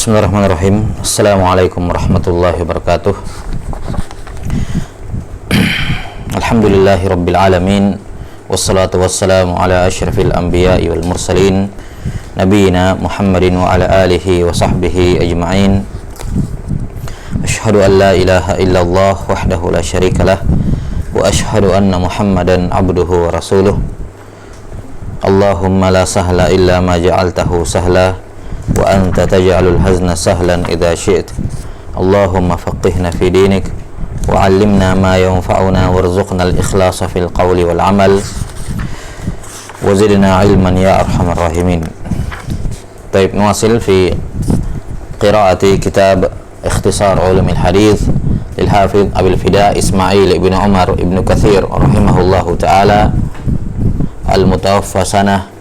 Bismillahirrahmanirrahim. Assalamualaikum warahmatullahi wabarakatuh. Alhamdulillahi rabbil alamin. Wassalatu wassalamu ala asyrafil anbiya'i wal mursalin nabiyina Muhammadin wa ala alihi wa sahbihi ajma'in. Asyhadu an la ilaha illallah wahdahu la syarikalah wa asyhadu anna Muhammadan abduhu wa rasuluh. Allahumma la sahla illa ma ja'altahu sahla wa anta taj'alul hazna sahlan idza syi'ta. Allahumma faqihna fi dinik wa 'allimna ma yanfa'una warzuqna al-ikhlasa fil qawli wal 'amal wa zidna 'ilman ya arhamar rahimin. Baik, nuwasil fi qiraati kitab ikhtisar ulumil hadits lil hafidz Abil Fida Ismail ibn Umar ibn Katsir rahimahullahu ta'ala al-mutawaffa sanah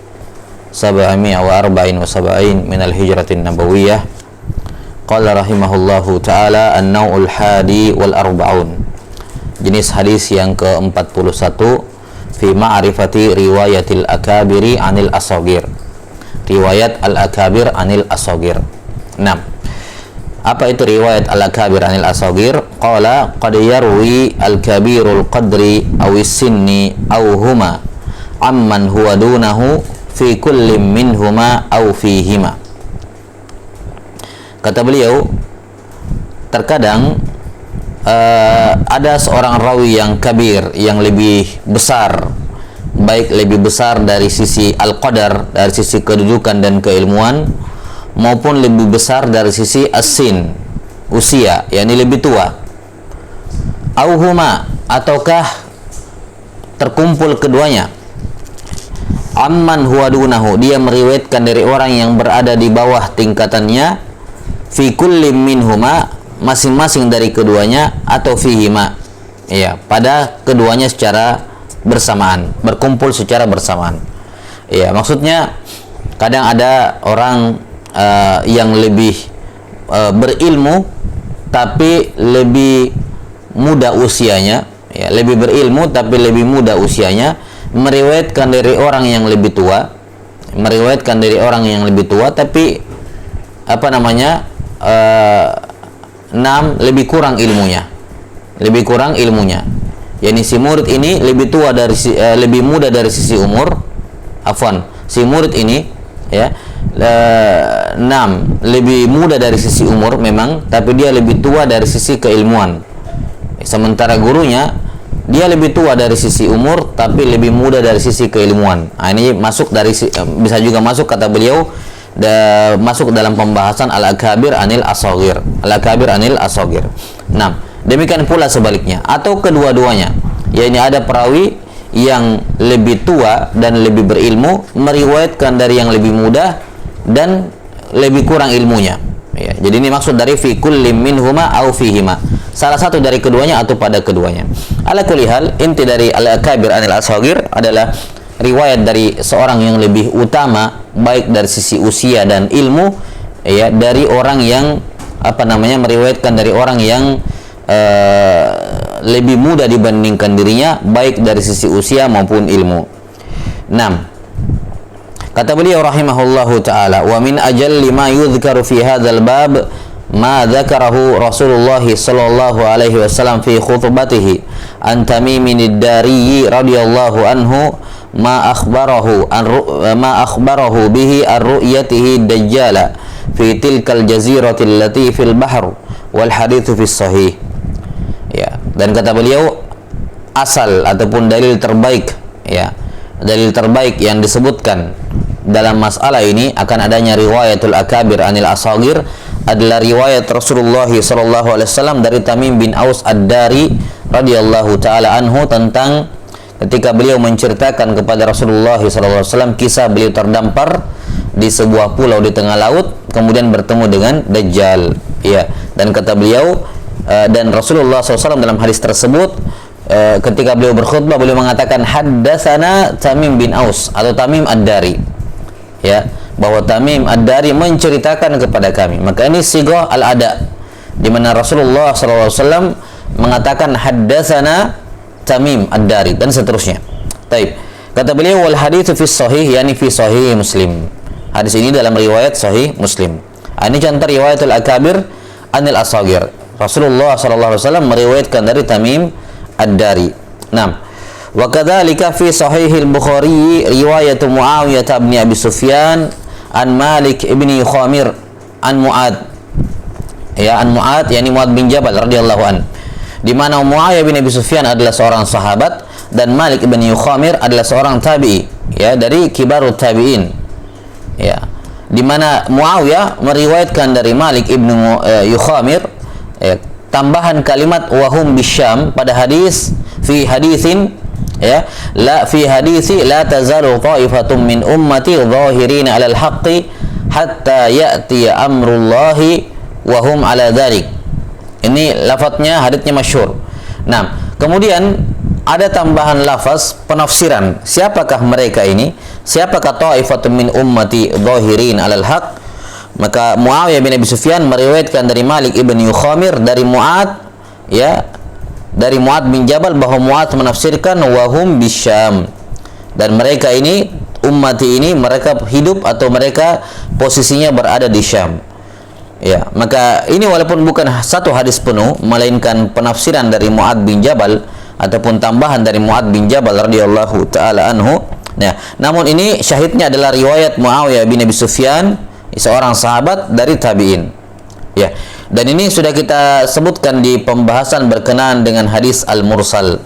774 min al-hijratin nabawiyah. Qala rahimahullahu ta'ala an-naw'ul hadi wal arba'un. Jenis hadis yang ke-41 fi ma'rifati riwayatil akabiri anil asagir. Riwayat al-akabir anil asagir. 6. Apa itu riwayat al-akabir anil asagir? Qala qad yarwi al-kabirul qadri awis sinni aw huma amman huwa dunahu fi kulli minhuma aw fihima. Kata beliau, terkadang ada seorang rawi yang kabir, yang lebih besar, baik lebih besar dari sisi al-qadar, dari sisi kedudukan dan keilmuan, maupun lebih besar dari sisi as-sin, usia, yakni lebih tua. Aw huma, ataukah terkumpul keduanya. Amman huwa dunahu, dia meriwayatkan dari orang yang berada di bawah tingkatannya, fi kulli minhuma, masing-masing dari keduanya, atau fihima, ya, pada keduanya secara bersamaan, berkumpul secara bersamaan. Ya, maksudnya kadang ada orang yang lebih berilmu tapi lebih muda usianya, ya, lebih berilmu tapi lebih muda usianya, meriwayatkan dari orang yang lebih tua, tapi apa namanya, lebih kurang ilmunya. Yani si murid ini lebih tua dari lebih muda dari sisi umur, si murid ini, ya, lebih muda dari sisi umur memang, tapi dia lebih tua dari sisi keilmuan. Sementara gurunya, dia lebih tua dari sisi umur tapi lebih muda dari sisi keilmuan. Nah, ini masuk dari bisa juga masuk, kata beliau, masuk dalam pembahasan al-akabir anil asagir. Al-akabir anil asagir. Nah, demikian pula sebaliknya atau kedua-duanya. Yakni ada perawi yang lebih tua dan lebih berilmu meriwayatkan dari yang lebih muda dan lebih kurang ilmunya. Ya, jadi ini maksud dari fi kulli minhuma au fihima. Salah satu dari keduanya atau pada keduanya. Ala kulli hal, inti dari al-akabir anil asagir adalah riwayat dari seorang yang lebih utama baik dari sisi usia dan ilmu, ya, dari orang yang meriwayatkan dari orang yang lebih muda dibandingkan dirinya baik dari sisi usia maupun ilmu. 6. Kata beliau rahimahullahu ta'ala, wa min ajalli ma yudhkaru fi hadzal bab ma dzakarahu Rasulullah sallallahu alaihi wasallam fi khutbatihi an Tamimin ad-Dari radhiyallahu anhu ma akhbarahu bihi ar-ru'yatihi dajjala fi tilkal jazirati allati fil bahr wal haditsu fi sahih. Ya, dan kata beliau, asal ataupun dalil terbaik, ya, dalil terbaik yang disebutkan dalam masalah ini akan adanya riwayatul akabir anil asagir adalah riwayat Rasulullah sallallahu alaihi wasallam dari Tamim bin Aus ad-Dari radhiyallahu taala anhu tentang ketika beliau menceritakan kepada Rasulullah sallallahu alaihi wasallam kisah beliau terdampar di sebuah pulau di tengah laut kemudian bertemu dengan Dajjal, ya. Dan kata beliau, dan Rasulullah SAW dalam hadis tersebut, ketika beliau berkhutbah, beliau mengatakan haddatsana Tamim bin Aus atau Tamim ad-Dari, ya, bahwa Tamim ad-Dari menceritakan kepada kami. Maka ini sighah al-ada, di mana Rasulullah SAW mengatakan haddatsana Tamim ad-Dari dan seterusnya. Taib. Kata beliau, wal haditsu fi sahih, yani fi sahih Muslim. Hadis ini dalam riwayat sahih Muslim. Ini contoh riwayatul akabir anil asagir. Rasulullah sallallahu alaihi wasallam meriwayatkan dari Tamim ad-Dari. Nah, wa kadzalika fi sahihil Bukhari riwayat Muawiyah bin Abi Sufyan an Malik ibni Khamir an Mu'ad. Ya, an Mu'ad yakni Mu'ad bin Jabal radhiyallahu an. Di mana Muawiyah bin Abi Sufyan adalah seorang sahabat dan Malik ibn Khamir adalah seorang tabi'i, ya, dari kibarut tabi'in. Ya. Di mana Muawiyah meriwayatkan dari Malik ibn Khamir, ya, tambahan kalimat wahum bisyam pada hadis fi haditsin, ya, la fi hadisi la tazalu ta'ifatum min ummati zahirina 'alal haqqi hatta ya'ti amrullahi wa hum 'ala dzalik. Ini lafadznya, haditsnya masyhur. Nah, kemudian ada tambahan lafaz penafsiran. Siapakah mereka ini? Siapakah ta'ifatun min ummati zahirin 'alal haq? Maka Muawiyah bin Abi Sufyan meriwayatkan dari Malik ibn Khamir dari Mu'ad, ya, dari Mu'ad bin Jabal bahwa Mu'ad menafsirkan wahum bisyam. Dan mereka ini, ummati ini, mereka hidup atau mereka posisinya berada di Syam. Ya, maka ini walaupun bukan satu hadis penuh, melainkan penafsiran dari Mu'ad bin Jabal ataupun tambahan dari Mu'ad bin Jabal radhiyallahu taala anhu. Nah, namun ini syahidnya adalah riwayat Muawiyah bin Abi Sufyan, seorang sahabat dari tabi'in. Ya. Dan ini sudah kita sebutkan di pembahasan berkenaan dengan hadis al-mursal.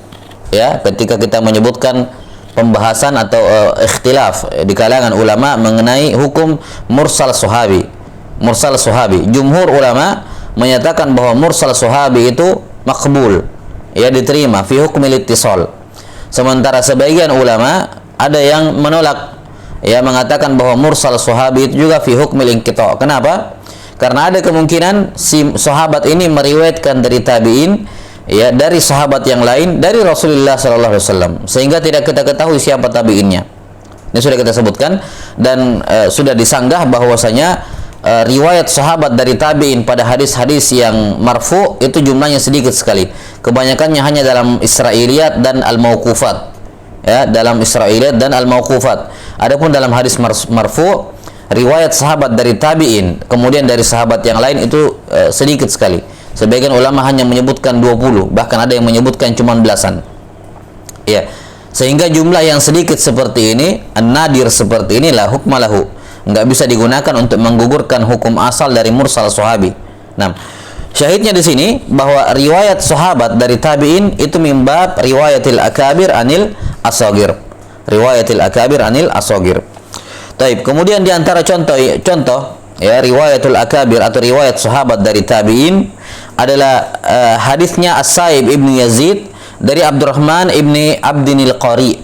Ya, ketika kita menyebutkan pembahasan atau ikhtilaf di kalangan ulama mengenai hukum mursal sahabi. Mursal sahabi. Jumhur ulama menyatakan bahwa mursal sahabi itu makbul, ya, diterima fi hukmil ittisal. Sementara sebagian ulama ada yang menolak, ya, mengatakan bahwa mursal sahabi itu juga fi hukmil inqita'. Kenapa? Karena ada kemungkinan si sahabat ini meriwayatkan dari tabi'in, ya, dari sahabat yang lain dari Rasulullah sallallahu alaihi wasallam, sehingga tidak kita ketahui siapa tabi'innya. Ini sudah kita sebutkan dan sudah disanggah bahwasanya riwayat sahabat dari tabi'in pada hadis-hadis yang marfu itu jumlahnya sedikit sekali. Kebanyakannya hanya dalam Israiliyat dan al-mauqufat. Ya, dalam Israiliyat dan al-mauqufat. Adapun dalam hadis marfu, riwayat sahabat dari tabi'in kemudian dari sahabat yang lain itu sedikit sekali. Sebagian ulama hanya menyebutkan 20, bahkan ada yang menyebutkan cuma belasan. Ya. Sehingga jumlah yang sedikit seperti ini, an-nadir seperti inilah hukmalahu. Enggak bisa digunakan untuk menggugurkan hukum asal dari mursal sahabi. Nah, syahidnya di sini bahwa riwayat sahabat dari tabi'in itu mimbab riwayatil akabir anil asagir. Riwayatil akabir anil asagir. Taib. Kemudian di antara contoh, ya, riwayatul akabir atau riwayat sahabat dari tabi'in adalah hadisnya As-Sa'ib ibnu Yazid dari Abdurrahman ibni Abdinil Qari.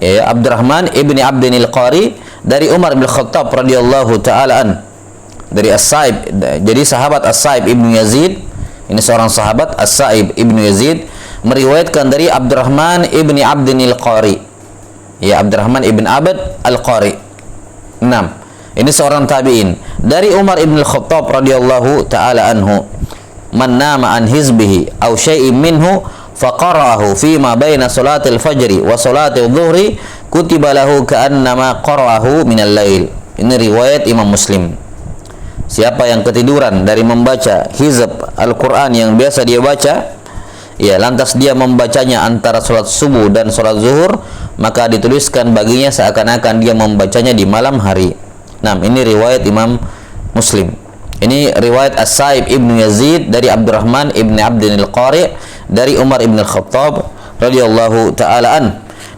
Ya, Abdurrahman ibni Abdinil Qari dari Umar bin Khattab radhiyallahu taala an. Dari As-Sa'ib, jadi sahabat As-Sa'ib ibnu Yazid, ini seorang sahabat As-Sa'ib ibnu Yazid meriwayatkan dari Abdurrahman ibni Abdinil Qari. Ya, Abdurrahman ibn Abd al-Qari. 6. Ini seorang tabi'in dari Umar ibn Khattab radhiyallahu taala anhu. Man nama an hizbihi aw syai'in minhu faqara'ahu fima baina salatil fajri wa salatil dhuhri kutiba lahu ka'annama qara'ahu minal lail. Ini riwayat Imam Muslim. Siapa yang ketiduran dari membaca hizb Al-Quran yang biasa dia baca, ya, lantas dia membacanya antara salat subuh dan salat zuhur, maka dituliskan baginya seakan-akan dia membacanya di malam hari. Nah, ini riwayat Imam Muslim. Ini riwayat As-Sa'ib ibnu Yazid dari Abdurrahman ibn Abdinil Qari dari Umar ibn Khattab radhiyallahu taala an.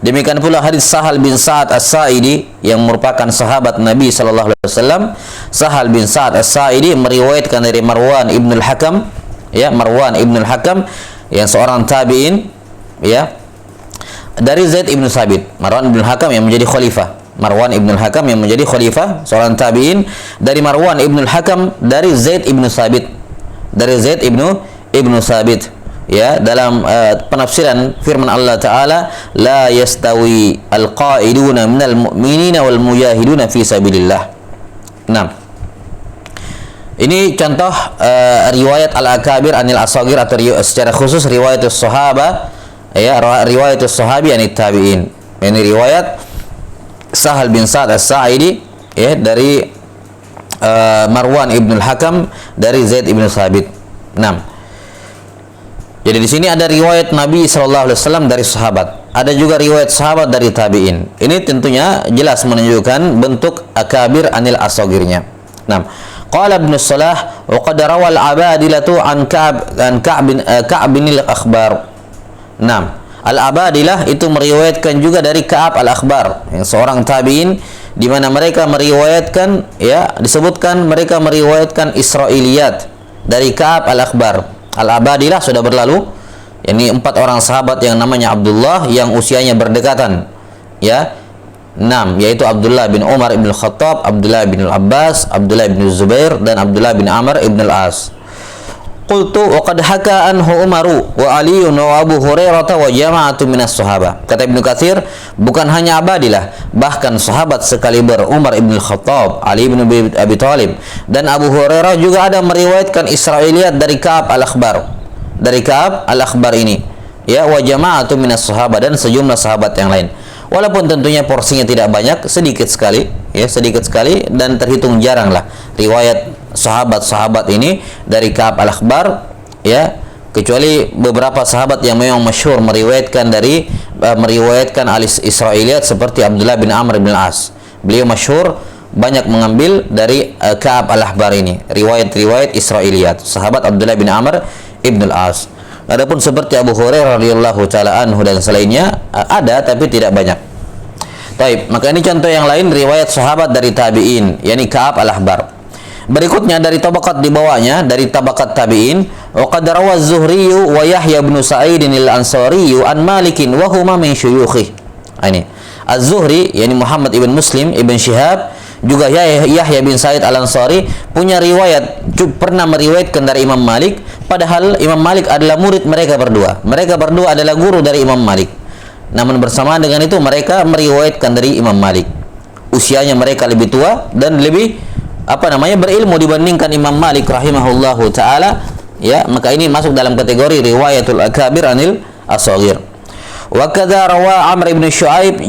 Demikian pula hadis Sahal bin Sa'ad As-Sa'idi yang merupakan sahabat Nabi sallallahu alaihi wasallam. Sahal bin Sa'ad As-Sa'idi meriwayatkan dari Marwan ibn al-Hakam, ya, Marwan ibn al-Hakam yang seorang tabi'in, ya, dari Zaid ibn Sabit. Marwan ibn al-Hakam yang menjadi khalifah. Marwan ibn al-Hakam yang menjadi khalifah, seorang tabi'in dari Marwan ibn al-Hakam dari Zaid ibn Sabit. Dari Zaid ibn Sabit. Ya, dalam penafsiran firman Allah Ta'ala, la yastawi al-qa'iduna minal mu'minina wal mujahiduna fi sabilillah. Nah, ini contoh riwayat al-akabir anil asagir atau secara khusus riwayat as-sahaba, ya, riwayat as-sahabi anit tabi'in. Ini riwayat Sahal bin Sa'ad As-Sa'idi, ya, dari Marwan ibn al-Hakam dari Zaid ibn Thabit. 6. Jadi di sini ada riwayat Nabi SAW dari sahabat, ada juga riwayat sahabat dari tabiin. Ini tentunya jelas menunjukkan bentuk akabir anil asogirnya. 6. Qala Ibnu Salah wa qad rawa al-Abadilatu an Ka'b bin al-Akhbar. 6. Al-Abadilah itu meriwayatkan juga dari Ka'ab al-Akhbar, yang seorang tabiin, di mana mereka meriwayatkan, ya, disebutkan mereka meriwayatkan Israiliyat dari Ka'ab al-Akhbar. Al-Abadilah sudah berlalu, ini 4 orang sahabat yang namanya Abdullah yang usianya berdekatan, ya. 6, yaitu Abdullah bin Umar ibn Khattab, Abdullah bin Abbas, Abdullah bin Zubair, dan Abdullah bin Amr ibn al-As. Qultu wa qad haka anhu Umaru wa Ali wa Abu Hurairah wa jama'atu minas sahabah. Kata Ibnu Katsir, bukan hanya Abadilah, bahkan sahabat sekaliber Umar ibn Khattab, Ali bin Abi Thalib, dan Abu Hurairah juga ada meriwayatkan Israiliyat dari Ka'ab al-Akhbar. Dari Ka'ab al-Akhbar ini, ya, wa jama'atu minas sahabah, dan sejumlah sahabat yang lain. Walaupun tentunya porsinya tidak banyak, sedikit sekali, ya, sedikit sekali, dan terhitung jarang lah riwayat sahabat-sahabat ini dari Ka'ab al-Akhbar, ya, kecuali beberapa sahabat yang memang masyhur meriwayatkan Israiliyat seperti Abdullah bin Amr bin al-As. Beliau masyhur banyak mengambil dari Ka'ab al-Akhbar ini, riwayat-riwayat Israiliyat, sahabat Abdullah bin Amr ibn al-As. Adapun seperti Abu Hurairah radhiyallahu taala anhu dan selainnya ada, tapi tidak banyak. Taib, maka ini contoh yang lain riwayat sahabat dari tabi'in, yakni Ka'ab al-Akhbar. Berikutnya dari tabaqat di bawahnya, dari tabaqat tabi'in, wa qad rawa az-Zuhri wa Yahya bin Sa'id al-Ansari an Malik wa huma min syuyukhi. Ini Az-Zuhri, yakni Muhammad ibn Muslim ibn Syihab, juga Yahya bin Sa'id al-Ansari punya riwayat, pernah meriwayatkan dari Imam Malik, padahal Imam Malik adalah murid mereka berdua. Mereka berdua adalah guru dari Imam Malik. Namun bersamaan dengan itu mereka meriwayatkan dari Imam Malik. Usianya mereka lebih tua dan lebih berilmu dibandingkan Imam Malik rahimahullahu taala, ya, maka ini masuk dalam kategori riwayatul akabir anil asghir. Wa kadza rawa Amr ibn Shu'aib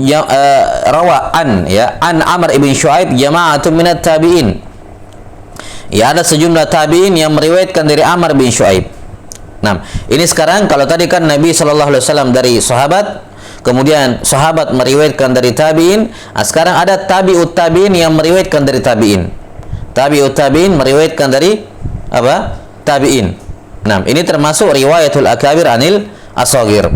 an Amr ibn Shu'aib jama'atun minat tabi'in. Ya, ada sejumlah tabi'in yang meriwayatkan dari Amr bin Shu'aib. Nah, ini sekarang kalau tadi kan Nabi sallallahu alaihi wasallam dari sahabat, kemudian sahabat meriwayatkan dari tabi'in, sekarang ada tabi'ut tabi'in yang meriwayatkan dari tabi'in. Tabi'ut tabi'in meriwayatkan dari apa? Tabi'in. Nah, ini termasuk riwayatul akabir anil asghir.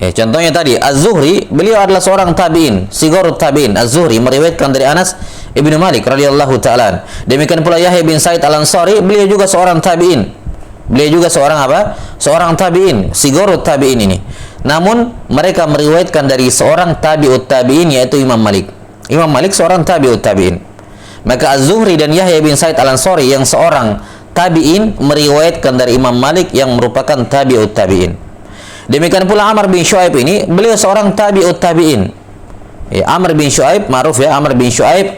Contohnya tadi Az-Zuhri, beliau adalah seorang tabi'in, sigharut tabi'in. Az-Zuhri meriwayatkan dari Anas ibnu Malik radhiyallahu taala. Demikian pula Yahya bin Sa'id al-Ansari, beliau juga seorang tabi'in. Beliau juga seorang apa? Seorang tabi'in, sigharut tabi'in ini. Namun mereka meriwayatkan dari seorang tabi'ut tabi'in, yaitu Imam Malik. Imam Malik seorang tabi'ut tabi'in. Maka Az-Zuhri dan Yahya bin Sa'id al-Ansari yang seorang tabi'in meriwayatkan dari Imam Malik yang merupakan tabi'ut tabi'in. Demikian pula Amr bin Shu'aib ini, beliau seorang tabi'ut tabi'in. Amr bin Shu'aib, ma'ruf ya, Amr bin Shu'aib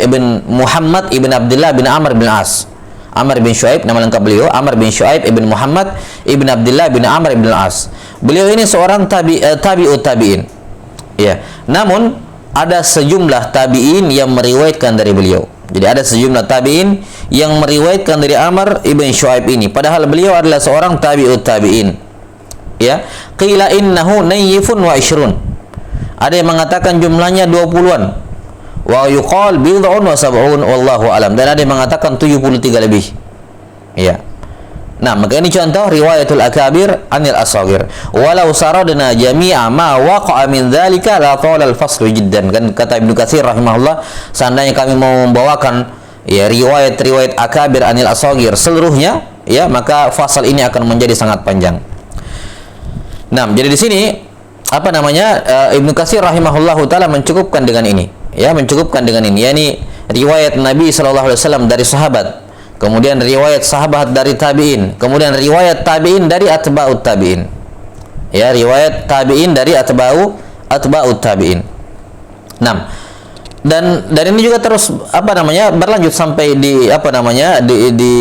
ibn Muhammad ibn Abdullah bin Amr bin As. Amr bin Shu'aib, nama lengkap beliau Amr bin Shu'aib ibn Muhammad ibn Abdullah bin Amr bin As. Beliau ini seorang tabi'ut tabi'in. Ya. Namun ada sejumlah tabi'in yang meriwayatkan dari beliau. Jadi ada sejumlah tabi'in yang meriwayatkan dari Amr ibn Shu'aib ini, padahal beliau adalah seorang tabi'ut tabi'in. Ya, qila innahu nayyifun wa ishrun. Ada yang mengatakan jumlahnya 20-an. Wa yuqal bid'un wa sab'un wallahu alam. Dan ada yang mengatakan 73 lebih. Ya. Nah, maka ini contoh riwayatul akabir anil asghir. Walau saradna jami'a ma waqa'a min dzalika la tala al-fasl jiddan. Kan kata Ibnu Katsir rahimahullah, seandainya kami mau membawakan ya riwayat-riwayat akabir anil asghir seluruhnya, ya, maka fasal ini akan menjadi sangat panjang. Nah, jadi di sini Ibnu Katsir rahimahullahu taala mencukupkan dengan ini, ya, mencukupkan dengan ini, yakni riwayat Nabi sallallahu alaihi wasallam dari sahabat, kemudian riwayat sahabat dari tabi'in, kemudian riwayat tabi'in dari atba'ut tabi'in. Ya, riwayat tabi'in dari atba'ut tabi'in. Nah, dan ini juga terus berlanjut sampai di di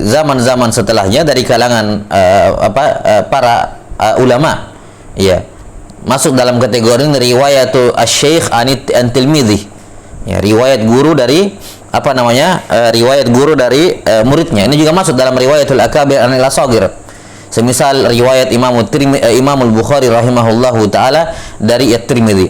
zaman-zaman setelahnya dari kalangan para ulama. Ya. Masuk dalam kategori riwayatul asy-syaikh an tilmidzi. Ya, riwayat guru dari riwayat guru dari muridnya. Ini juga masuk dalam riwayatul akabir anil asagir. Semisal riwayat Imam Al-Bukhari rahimahullahu taala dari At-Tirmidzi.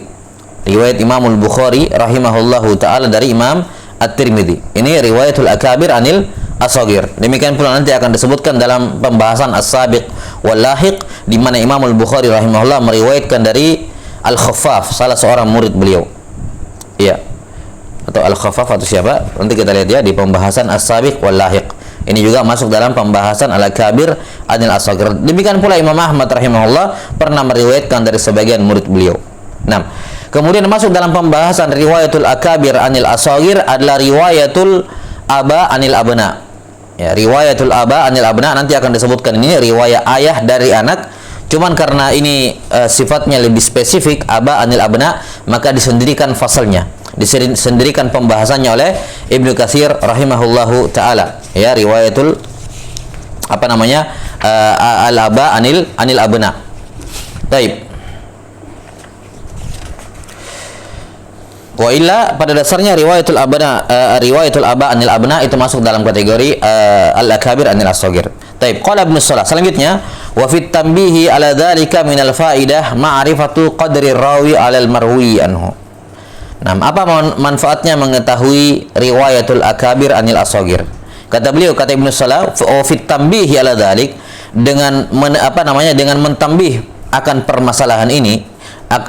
Riwayat Imam Al-Bukhari rahimahullahu taala dari Imam At-Tirmidzi. Ini riwayatul akabir anil asagir. Demikian pula nanti akan disebutkan dalam pembahasan as-sabiq wal lahiq, di mana Imam Al-Bukhari rahimahullah meriwayatkan dari Al-Khaffaf, salah seorang murid beliau. Iya. Atau Al-Khaffaf atau siapa? Nanti kita lihat ya di pembahasan as-sabiq wal lahiq. Ini juga masuk dalam pembahasan al-akabir anil asagir. Demikian pula Imam Ahmad rahimahullah pernah meriwayatkan dari sebagian murid beliau. Nah, kemudian masuk dalam pembahasan riwayatul akabir anil asagir adalah riwayatul aba anil abna. Ya, riwayatul aba anil abna nanti akan disebutkan, ini riwayat ayah dari anak. Cuman karena ini sifatnya lebih spesifik, aba anil abna, maka disendirikan fasalnya, disendirikan pembahasannya oleh Ibnu Katsir rahimahullahu taala. Ya, riwayatul al-aba anil abna. Baik. Wa illa, pada dasarnya riwayatul aba anil abna itu masuk dalam kategori al-akabir anil asagir. Baik, qala Ibnu Shalah selanjutnya, wa fit tanbihi ala dzalika minal faidah ma'rifatu qadri rawi 'ala al-marwi anhu. Nah, apa manfaatnya mengetahui riwayatul akabir anil asagir? Kata beliau, kata Ibnu Shalah, wa fit tanbihi ala dzalik, dengan dengan mentambih akan permasalahan ini,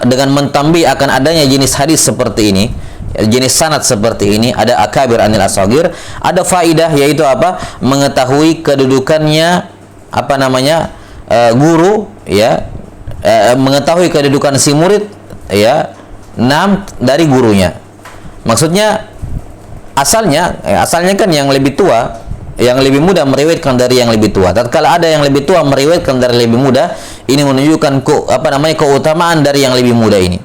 dengan mentambih akan adanya jenis hadis seperti ini, jenis sanad seperti ini, ada akabir anil asagir, ada faidah, yaitu apa? Mengetahui kedudukannya guru, ya, mengetahui kedudukan si murid, ya, dari gurunya. Maksudnya asalnya kan yang lebih tua, yang lebih muda meriwayatkan dari yang lebih tua. Tatkala ada yang lebih tua meriwayatkan dari lebih muda, ini menunjukkan keutamaan dari yang lebih muda ini.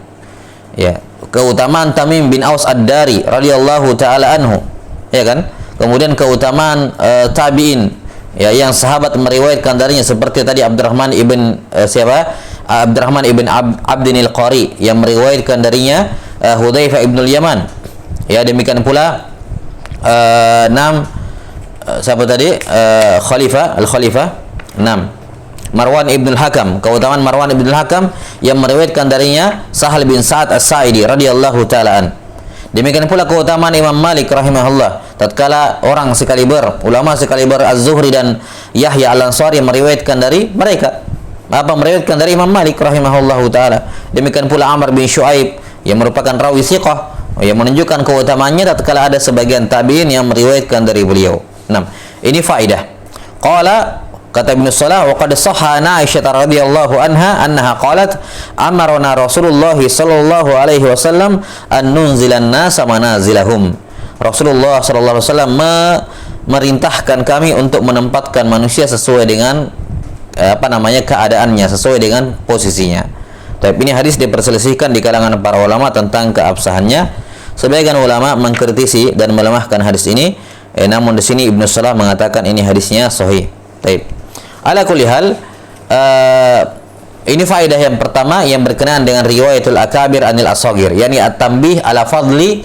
Ya, keutamaan Tamim bin Aus Ad-Dari radhiyallahu taala anhu, ya kan? Kemudian keutamaan tabi'in, ya, yang sahabat meriwayatkan darinya seperti tadi Abdurrahman ibn Abdin al-Qari yang meriwayatkan darinya Hudzaifah ibn al-Yaman. Ya, demikian pula siapa tadi? Al-Khalifah Marwan ibn al-Hakam, keutamaan Marwan ibn al-Hakam yang meriwayatkan darinya Sahal bin Sa'ad as-Sa'idi radhiyallahu taala an. Demikian pula keutamaan Imam Malik rahimahullah, tatkala orang sekaliber, ulama sekaliber Az-Zuhri dan Yahya Al-Ansari meriwayatkan dari mereka, meriwayatkan dari Imam Malik rahimahullahu taala. Demikian pula Amr bin Shu'aib yang merupakan rawi thiqah, yang menunjukkan keutamaannya tatkala ada sebagian tabi'in yang meriwayatkan dari beliau. Nah, ini faidah. Qala, kata Ibnu Shalah, wa qad sahha Aisyah radhiyallahu anha annaha qalat amarna Rasulullah sallallahu alaihi wasallam an nunzilan nasa manazilahum. Rasulullah sallallahu alaihi wasallam merintahkan kami untuk menempatkan manusia sesuai dengan keadaannya, sesuai dengan posisinya. Tapi ini hadis diperselisihkan di kalangan para ulama tentang keabsahannya. Sebagian ulama mengkritisi dan melemahkan hadis ini, namun di sini Ibnu Shalah mengatakan ini hadisnya sahih. Baik. Ala kulli hal, ini faedah yang pertama yang berkenaan dengan riwayatul akabir anil asagir, yakni at-tanbih ala fadli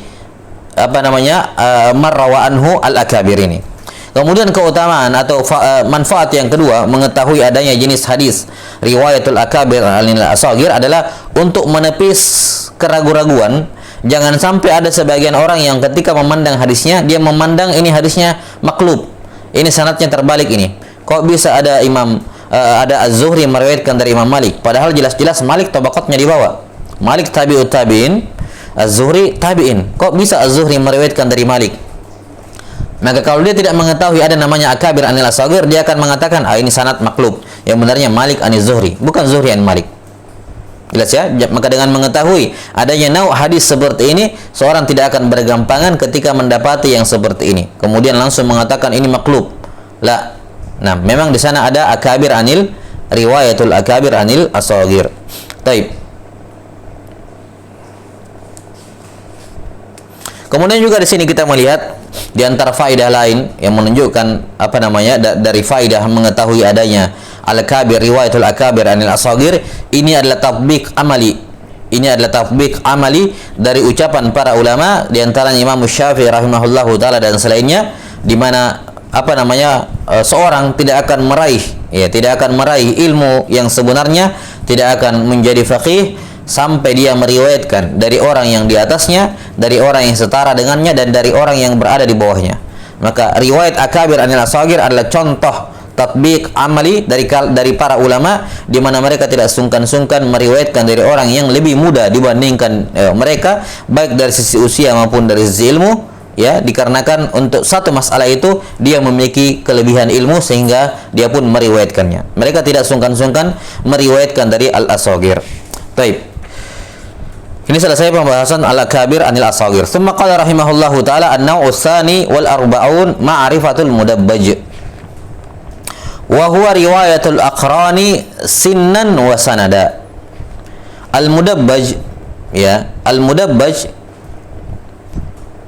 marrawa anhu al-akabir ini. Kemudian keutamaan atau manfaat yang kedua mengetahui adanya jenis hadis riwayatul akabir anil asagir adalah untuk menepis keraguan-raguan. Jangan sampai ada sebagian orang yang ketika memandang hadisnya, dia memandang ini hadisnya maklub, ini sanadnya terbalik ini. Kok bisa ada ada Az-Zuhri meriwayatkan dari Imam Malik, padahal jelas-jelas Malik tabaqatnya di bawah. Malik tabi'ut tabi'in, Az-Zuhri tabi'in. Kok bisa Az-Zuhri meriwayatkan dari Malik? Maka kalau dia tidak mengetahui ada namanya akabir anil asagir, dia akan mengatakan, ini sanad maklub. Yang benarnya Malik anil Zuhri, bukan Zuhri an Malik. Jelas ya? Maka dengan mengetahui adanya nau' hadis seperti ini, seorang tidak akan bergampangan ketika mendapati yang seperti ini kemudian langsung mengatakan ini maklub. La. Nah, memang di sana ada akabir anil, riwayatul akabir anil asagir. Taib. Kemudian juga di sini kita melihat di antara faidah lain yang menunjukkan dari faidah mengetahui adanya al-kabir riwayatul akabir anil asagir, ini adalah tatbiq amali. Ini adalah tatbik amali dari ucapan para ulama, di antaranya Imam Syafi'i rahimahullahu taala dan selainnya, di mana seorang tidak akan meraih ilmu yang sebenarnya, tidak akan menjadi faqih sampai dia meriwayatkan dari orang yang di atasnya, dari orang yang setara dengannya, dan dari orang yang berada di bawahnya. Maka riwayat akabir anil asagir adalah contoh tatbik amali dari para ulama, di mana mereka tidak sungkan-sungkan meriwayatkan dari orang yang lebih muda dibandingkan mereka, baik dari sisi usia maupun dari sisi ilmu, ya, dikarenakan untuk satu masalah itu dia memiliki kelebihan ilmu sehingga dia pun meriwayatkannya. Mereka tidak sungkan-sungkan meriwayatkan dari al-asagir. Baik. Ini selesai pembahasan al-akabir anil asagir. Tsumma qala rahimahullahu taala an-naw'u tsani wal arba'un ma'rifatul mudabbaj. Wa huwa riwayatul aqrani sinnan wa sanada. Al-mudabbaj, ya, al-mudabbaj.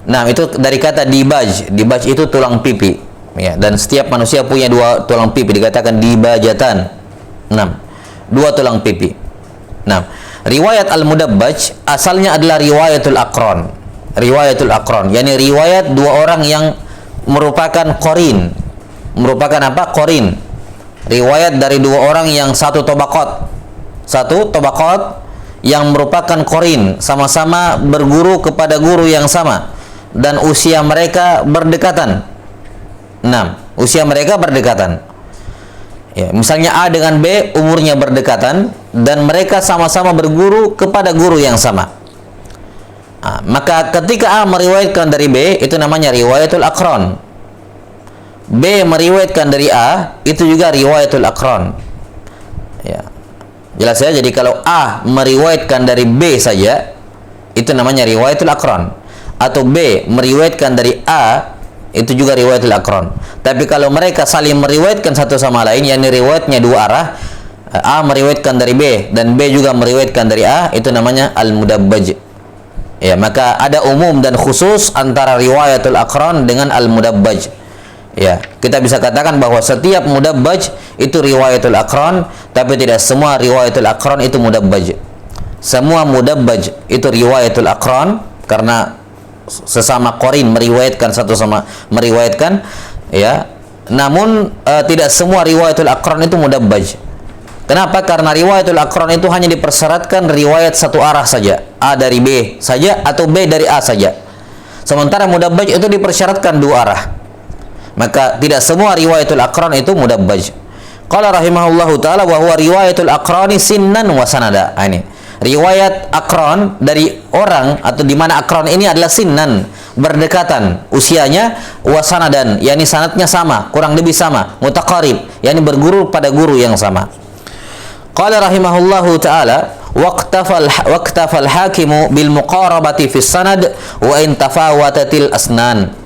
Nah, itu dari kata dibaj. Dibaj itu tulang pipi, ya, dan setiap manusia punya dua tulang pipi, dikatakan dibajatan. 6. Dua tulang pipi. Nah, riwayat al-mudabbaj asalnya adalah riwayatul aqran. Riwayatul aqran, yakni riwayat dua orang yang merupakan qarin. Merupakan apa? Qarin. Riwayat dari dua orang yang satu tobaqat yang merupakan qarin, sama-sama berguru kepada guru yang sama dan usia mereka berdekatan. 6. Usia mereka berdekatan. Ya, misalnya A dengan B umurnya berdekatan dan mereka sama-sama berguru kepada guru yang sama. Nah, maka ketika A meriwayatkan dari B, itu namanya riwayatul aqran. B meriwayatkan dari A, itu juga riwayatul aqran. Ya. Jelas ya? Jadi kalau A meriwayatkan dari B saja, itu namanya riwayatul aqran. Atau B meriwayatkan dari A, itu juga riwayatul aqran. Tapi kalau mereka saling meriwayatkan satu sama lain, yakni riwayatnya dua arah, A meriwayatkan dari B dan B juga meriwayatkan dari A, itu namanya al-mudabbaj. Ya, maka ada umum dan khusus antara riwayatul aqran dengan al-mudabbaj. Ya, kita bisa katakan bahwa setiap mudabbaj itu riwayatul aqran, tapi tidak semua riwayatul aqran itu mudabbaj. Semua mudabbaj itu riwayatul aqran karena sesama qarin meriwayatkan satu sama meriwayatkan, ya. Namun tidak semua riwayatul aqran itu mudabbaj. Kenapa? Karena riwayatul aqran itu hanya dipersyaratkan riwayat satu arah saja, A dari B saja atau B dari A saja. Sementara mudabbaj itu dipersyaratkan dua arah. Maka tidak semua riwayatul aqran itu mudabbaj. Qala rahimahullahu taala wa huwa riwayatul aqrani sinnan wa sanada. Ini riwayat aqran dari orang, atau di mana aqran ini adalah sinnan, berdekatan usianya, wa sanadan, yakni sanadnya sama, kurang lebih sama, mutaqarib, yakni berguru pada guru yang sama. Qala rahimahullahu taala waqtafal hakimu bil muqarabati fis sanad wa in tafawatatil asnan.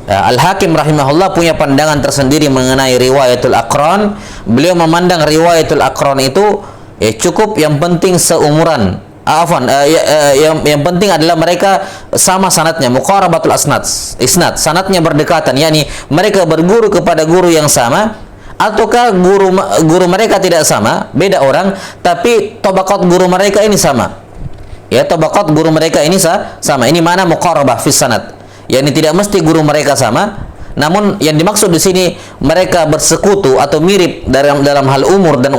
Al-Hakim rahimahullah punya pandangan tersendiri mengenai riwayatul aqran. Beliau memandang riwayatul aqran itu cukup, yang penting seumuran. Yang penting adalah mereka sama sanadnya, muqarabatul isnad, sanadnya berdekatan, yakni mereka berguru kepada guru yang sama, ataukah guru mereka tidak sama, beda orang, tapi tabaqat guru mereka ini sama. Ya, tabaqat guru mereka ini sama. Ini mana muqarabah fis sanad. yakni tidak mesti guru mereka sama, namun yang dimaksud di sini mereka bersekutu atau mirip dalam hal umur dan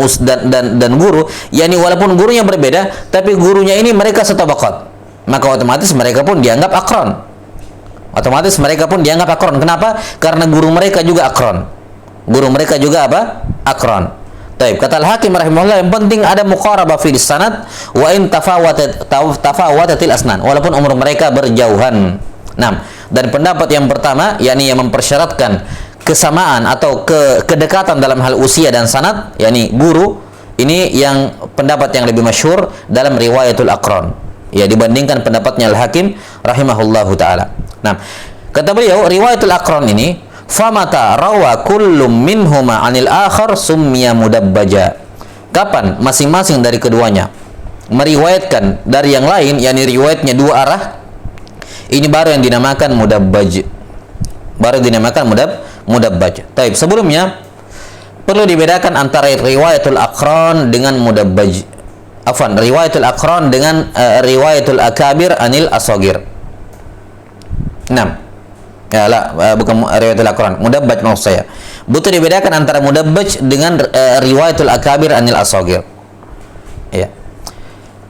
guru, yakni walaupun gurunya berbeda tapi gurunya ini mereka setabaqat, maka otomatis mereka pun dianggap akron. Kenapa? Karena guru mereka juga akron. Guru mereka juga apa? Akron. Taib. Kata Al-Hakim rahimahullah, yang penting ada muqarabah fil sanad wa in tafawatatil asnan, walaupun umur mereka berjauhan. Nah, dan pendapat yang pertama, yakni yang mempersyaratkan kesamaan atau kedekatan dalam hal usia dan sanad, yakni guru, ini yang pendapat yang lebih masyhur dalam riwayatul aqran, ya, dibandingkan pendapatnya Al-Hakim rahimahullahu taala. Nah, kata beliau, riwayatul aqran ini famata rawa kullum minhuma anil akhar summiya mudabbaja. Kapan masing-masing dari keduanya meriwayatkan dari yang lain, yakni riwayatnya dua arah, ini baru yang dinamakan mudabbaj. Taib. Sebelumnya perlu dibedakan antara riwayatul aqran dengan mudabbaj. riwayatul aqran dengan riwayatul akabir anil asagir. 6. Ya, bukan riwayatul aqran, mudabbaj maksud saya. Butuh dibedakan antara mudabbaj dengan riwayatul akabir anil asagir. Ya.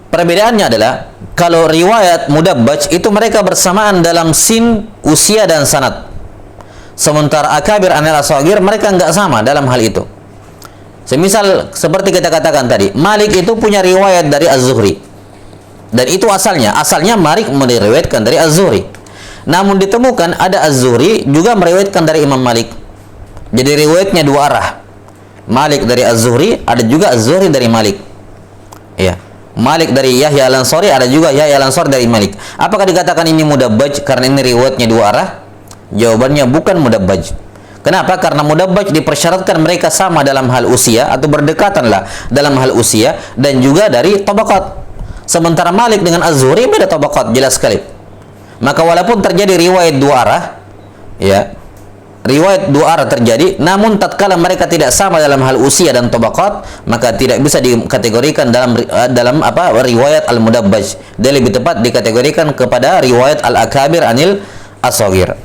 Perbedaannya adalah kalau riwayat mudabbaj itu mereka bersamaan dalam sin, usia dan sanad. Sementara akabir anil asagir mereka enggak sama dalam hal itu. Semisal seperti kita katakan tadi, Malik itu punya riwayat dari Az-Zuhri. Dan itu asalnya Malik meriwayatkan dari Az-Zuhri. Namun ditemukan ada Az-Zuhri juga meriwayatkan dari Imam Malik. Jadi riwayatnya dua arah. Malik dari Az-Zuhri, ada juga Az-Zuhri dari Malik. Ya. Malik dari Yahya Al-Ansari, ada juga Yahya Al-Ansari dari Malik. Apakah dikatakan ini mudabbaj karena ini riwayatnya dua arah? Jawabannya bukan mudabbaj. Kenapa? Karena mudabbaj dipersyaratkan mereka sama dalam hal usia atau berdekatanlah dalam hal usia dan juga dari tabaqat. Sementara Malik dengan Az-Zuhri beda tabaqat, jelas sekali. Maka walaupun terjadi riwayat dua arah, ya, riwayat dua arah terjadi, namun tatkala mereka tidak sama dalam hal usia dan tabaqat, maka tidak bisa dikategorikan dalam riwayat al-mudabbaj. Dia lebih tepat dikategorikan kepada riwayat al-akabir anil asagir.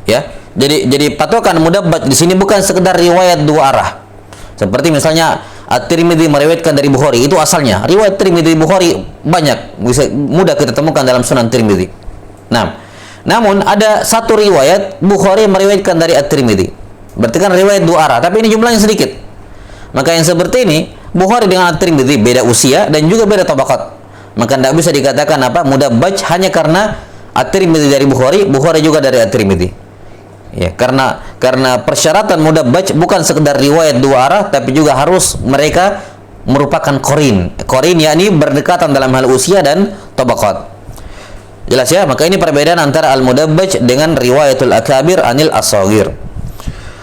Ya. Jadi patokan mudabbaj di sini bukan sekedar riwayat dua arah. Seperti misalnya At-Tirmidzi meriwayatkan dari Bukhari, itu asalnya riwayat Tirmidzi Bukhari banyak, bisa mudah kita temukan dalam Sunan Tirmidzi. Nah, namun ada satu riwayat Bukhari meriwayatkan dari At-Tirmidzi. Berarti kan riwayat dua arah, tapi ini jumlahnya sedikit. Maka yang seperti ini, Bukhari dengan At-Tirmidzi beda usia dan juga beda tabaqat. Maka tidak bisa dikatakan mudabbaj hanya karena At-Tirmidzi dari Bukhari, Bukhari juga dari At-Tirmidzi. Ya, karena persyaratan mudabbaj bukan sekedar riwayat dua arah, tapi juga harus mereka merupakan qarin. Qarin yakni berdekatan dalam hal usia dan tabaqat. Jelas ya? Maka ini perbedaan antara al-mudabbaj dengan riwayatul akabir anil asagir.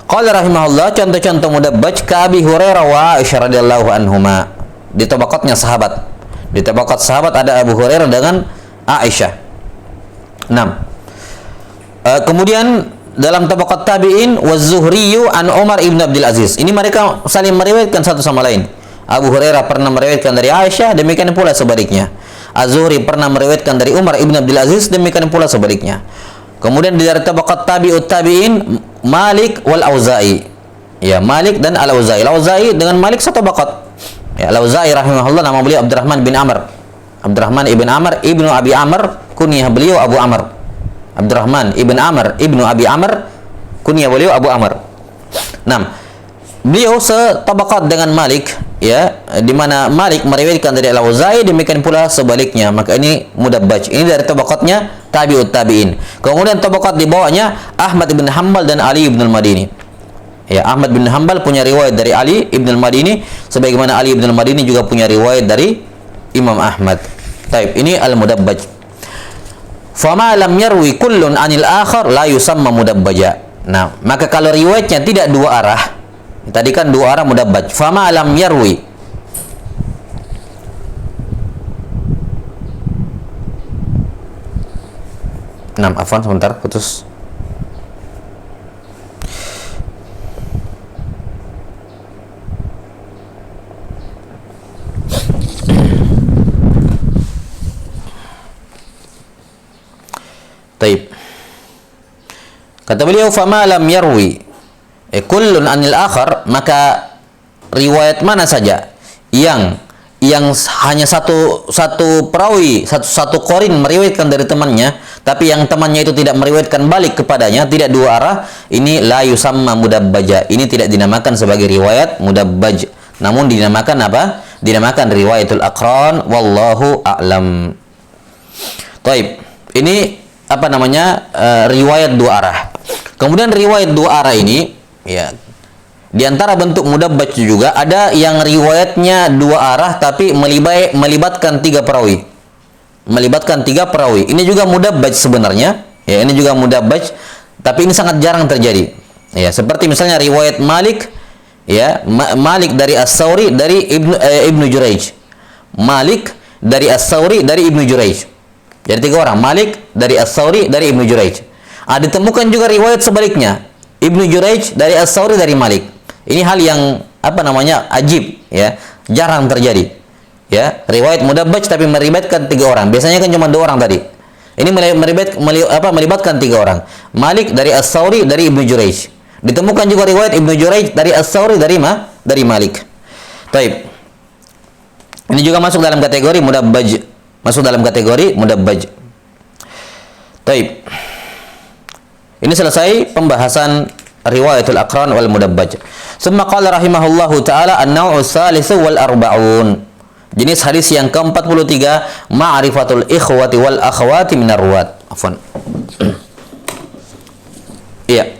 Qala rahimahullah, contoh-contoh mudabbaj ka Abi Hurairah wa Aisyah radhiyallahu anhuma. Di tabaqatnya sahabat. Di tabaqat sahabat ada Abu Hurairah dengan Aisyah. 6. Kemudian dalam tabaqat tabi'in waz-Zuhri an Umar ibn Abdul Aziz. Ini mereka saling meriwayatkan satu sama lain. Abu Hurairah pernah meriwayatkan dari Aisyah, demikian pula sebaliknya. Az-Zuhri pernah meriwayatkan dari Umar ibn Abdul Aziz, demikian pula sebaliknya. Kemudian dari tabaqat tabi'ut tabi'in Malik wal Auza'i. Ya, Malik dan Al-Auza'i. Al-Auza'i dengan Malik satu tabaqat. Ya, Al-Auza'i rahimahullah nama beliau Abdurrahman bin Amr. Abdurrahman ibn Amr ibnu Abi Amr, kunyah beliau Abu Amr. Abdurrahman ibn Amr ibnu Abi Amr, kunyah beliau Abu Amr. 6. Beliau setabaqat dengan Malik, ya, di mana Malik meriwayatkan dari Al-Auza'i, demikian pula sebaliknya. Maka ini mudabbaj. Ini dari tabaqatnya tabi'ut tabi'in. Kemudian tabaqat di bawahnya Ahmad bin Hanbal dan Ali bin Al-Madini. Ya, Ahmad bin Hanbal punya riwayat dari Ali bin Al-Madini, sebagaimana Ali bin Al-Madini juga punya riwayat dari Imam Ahmad. Taib, ini al-mudabbaj. Fama lam yarwi kullun anil akhar la yusamma mudabbaja. Nah, maka kalau riwayatnya tidak dua arah, tadi kan dua arah mudabbaj. Fama lam yarwi. Nah, afwan sebentar, putus. Taib. Kata beliau, fama lam yarwi kullun anil akhar, maka riwayat mana saja yang hanya satu perawi, satu qarin meriwayatkan dari temannya, tapi yang temannya itu tidak meriwayatkan balik kepadanya, tidak dua arah, ini la yusamma mudabbaja. Ini tidak dinamakan sebagai riwayat mudabbaj, namun dinamakan apa? Dinamakan riwayatul aqran, wallahu a'lam. Taib. Ini riwayat dua arah. Kemudian riwayat dua arah ini, ya, di antara bentuk mudabbaj juga ada yang riwayatnya dua arah tapi melibatkan tiga perawi. Melibatkan tiga perawi. Ini juga mudabbaj sebenarnya. Ya, ini juga mudabbaj, tapi ini sangat jarang terjadi. Ya, seperti misalnya riwayat Malik, ya, Malik dari As-Sauri dari Ibnu Jurayj. Malik dari As-Sauri dari Ibnu Jurayj. Jadi tiga orang, Malik dari As-Sauri dari Ibnu Jurayj. Ditemukan juga riwayat sebaliknya, Ibnu Jurayj dari As-Sauri dari Malik. Ini hal yang ajib, ya, jarang terjadi. Ya, riwayat mudabbaj tapi meriwayatkan 3 orang. Biasanya kan cuma 2 orang tadi. Ini melibatkan 3 orang. Malik dari As-Sauri dari Ibnu Jurayj. Ditemukan juga riwayat Ibnu Jurayj dari As-Sauri dari Malik. Taib. Ini juga masuk dalam kategori mudabbaj. Taib. Ini selesai pembahasan riwayatul aqran wal mudabbaj. Summa qala rahimahullahu taala an-naw'u tsalitsu wal arba'un. Jenis hadis yang ke-43, ma'rifatul ikhwati wal akhwati minar ruwat. Afwan. Iya.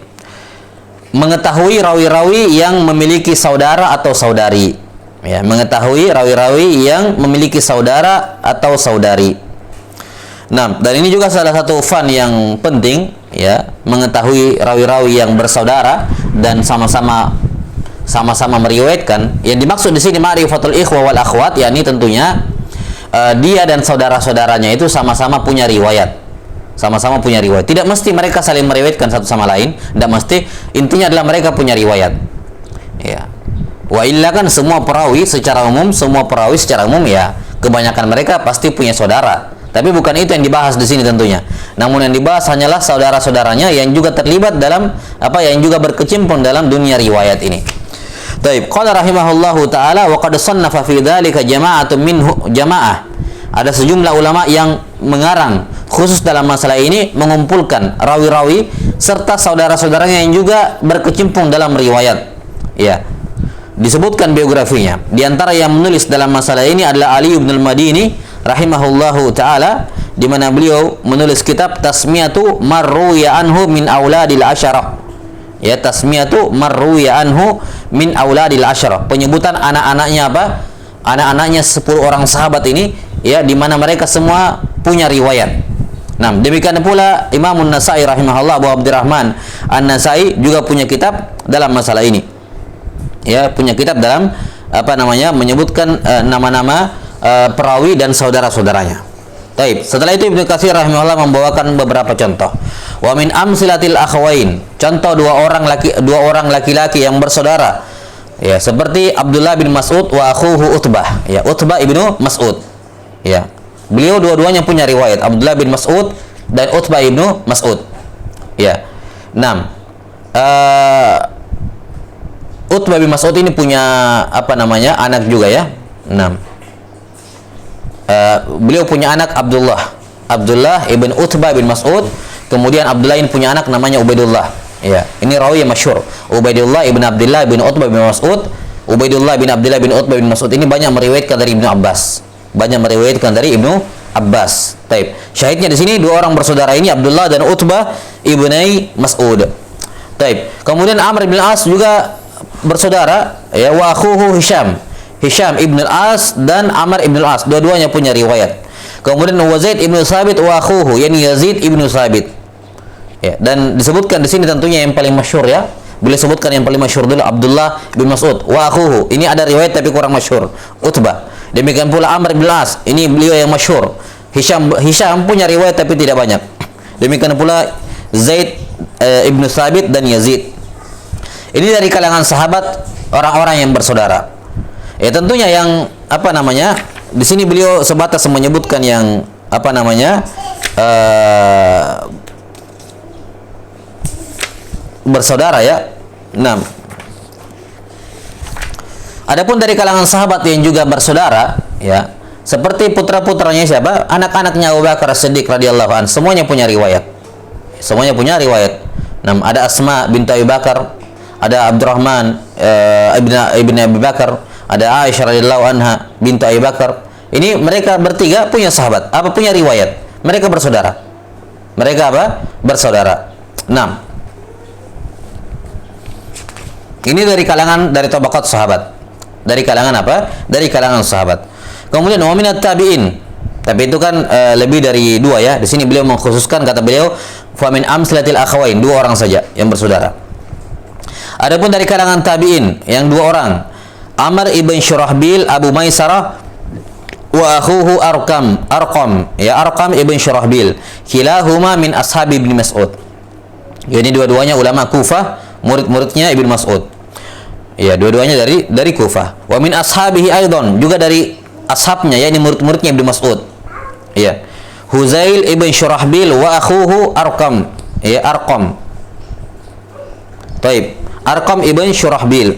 Mengetahui rawi-rawi yang memiliki saudara atau saudari. Ya, mengetahui rawi-rawi yang memiliki saudara atau saudari. Nah, dan ini juga salah satu fun yang penting, ya, mengetahui rawi-rawi yang bersaudara dan sama-sama meriwayatkan. Yang dimaksud di sini ma'rifatul ikhwa wal akhwat, yakni tentunya dia dan saudara-saudaranya itu sama-sama punya riwayat. Sama-sama punya riwayat. Tidak mesti mereka saling meriwayatkan satu sama lain, tidak mesti. Intinya adalah mereka punya riwayat. Ya. Wa illa kan semua perawi secara umum ya, kebanyakan mereka pasti punya saudara. Tapi bukan itu yang dibahas di sini tentunya. Namun yang dibahas hanyalah saudara-saudaranya yang juga terlibat dalam yang juga berkecimpung dalam dunia riwayat ini. Taib. Qala rahimahullahu taala wa qad sannafa fi dzalika jamaah. Ada sejumlah ulama yang mengarang khusus dalam masalah ini, mengumpulkan rawi-rawi serta saudara-saudaranya yang juga berkecimpung dalam riwayat. Ya. Disebutkan biografinya. Di antara yang menulis dalam masalah ini adalah Ali bin al-Madini rahimahullahu taala, di mana beliau menulis kitab Tasmiyatu marruya anhu min auladil asyarah. Ya, tasmiyatu marruya anhu min auladil asyarah. Penyebutan anak-anaknya anak-anaknya 10 orang sahabat ini, ya, di mana mereka semua punya riwayat. Nah, demikian pula Imam An-Nasa'i rahimahullah, Abu Abdurrahman An-Nasa'i juga punya kitab dalam masalah ini. Ya, punya kitab dalam menyebutkan nama-nama perawi dan saudara-saudaranya. Taib. Setelah itu Ibnu Katsir rahimahullah membawakan beberapa contoh. Wa min amsilatil akhwain, contoh dua orang laki-laki yang bersaudara. Ya, seperti Abdullah bin Mas'ud wa akhuhu Utbah. Ya, Utbah ibnu Mas'ud. Ya. Beliau dua-duanya punya riwayat, Abdullah bin Mas'ud dan Utbah ibnu Mas'ud. Ya. 6. Utbah bin Mas'ud ini punya anak juga, ya. 6. Beliau punya anak Abdullah ibn Utbah bin Mas'ud. Kemudian Abdullah ini punya anak namanya Ubaidullah. Ya, ini rawi yang masyhur. Ubaidullah ibn Abdullah bin Utbah bin Mas'ud. Ubaidullah bin Abdullah bin Utbah bin Mas'ud ini banyak meriwayatkan dari Ibnu Abbas. Taib. Syahidnya di sini dua orang bersaudara ini, Abdullah dan Utbah ibni Mas'ud. Taib. Kemudian Amr bin As juga bersaudara, ya, wa akhuhu Hisham ibn al-As dan Amr ibn al-As, dua-duanya punya riwayat. Kemudian Zaid ibn Sabit wa akhuhu, yakni Yazid ibn Sabit. Ya, dan disebutkan di sini tentunya yang paling masyhur, ya. Boleh sebutkan yang paling masyhur dulu, Abdullah bin Mas'ud wa akhuhu. Ini ada riwayat tapi kurang masyhur, Utbah. Demikian pula Amr ibn al-As, ini beliau yang masyhur. Hisham punya riwayat tapi tidak banyak. Demikian pula Zaid ibn Sabit dan Yazid. Ini dari kalangan sahabat, orang-orang yang bersaudara. Ya, tentunya yang di sini beliau sebatas menyebutkan yang bersaudara, ya. 6. Adapun dari kalangan sahabat yang juga bersaudara, ya, seperti putra-putranya siapa? Anak-anaknya Abu Bakar As-Siddiq radhiyallahu anhu, semuanya punya riwayat. 6. Ada Asma binti Abi Bakar, ada Abdurrahman ibn Abi Bakar, ada Aisyah radhiyallahu anha binti Abi Bakar. Ini mereka bertiga punya sahabat, punya riwayat. Mereka bersaudara. Bersaudara. 6. Ini dari tabaqat sahabat. Dari kalangan sahabat. Kemudian wa minat tabi'in. Tapi itu kan lebih dari 2, ya. Di sini beliau mengkhususkan, kata beliau, fa min amsilatil akhawain, 2 orang saja yang bersaudara. Adapun dari kalangan tabi'in yang 2 orang, Amr ibn Syurahbil Abu Maisarah wa akhuhu Arqam, ya, Arqam ibn Syurahbil, kilahuma min ashabi Ibnu Mas'ud. Jadi dua-duanya ulama Kufah, murid-muridnya Ibnu Mas'ud. Ya, dua-duanya dari Kufah. Wa min ashabihi aidan, juga dari ashabnya, yakni murid-muridnya Ibnu Mas'ud. Ya. Huzail ibn Syurahbil wa akhuhu Arqam. Ya, Arqam. Taib. Arqam ibn Syurahbil.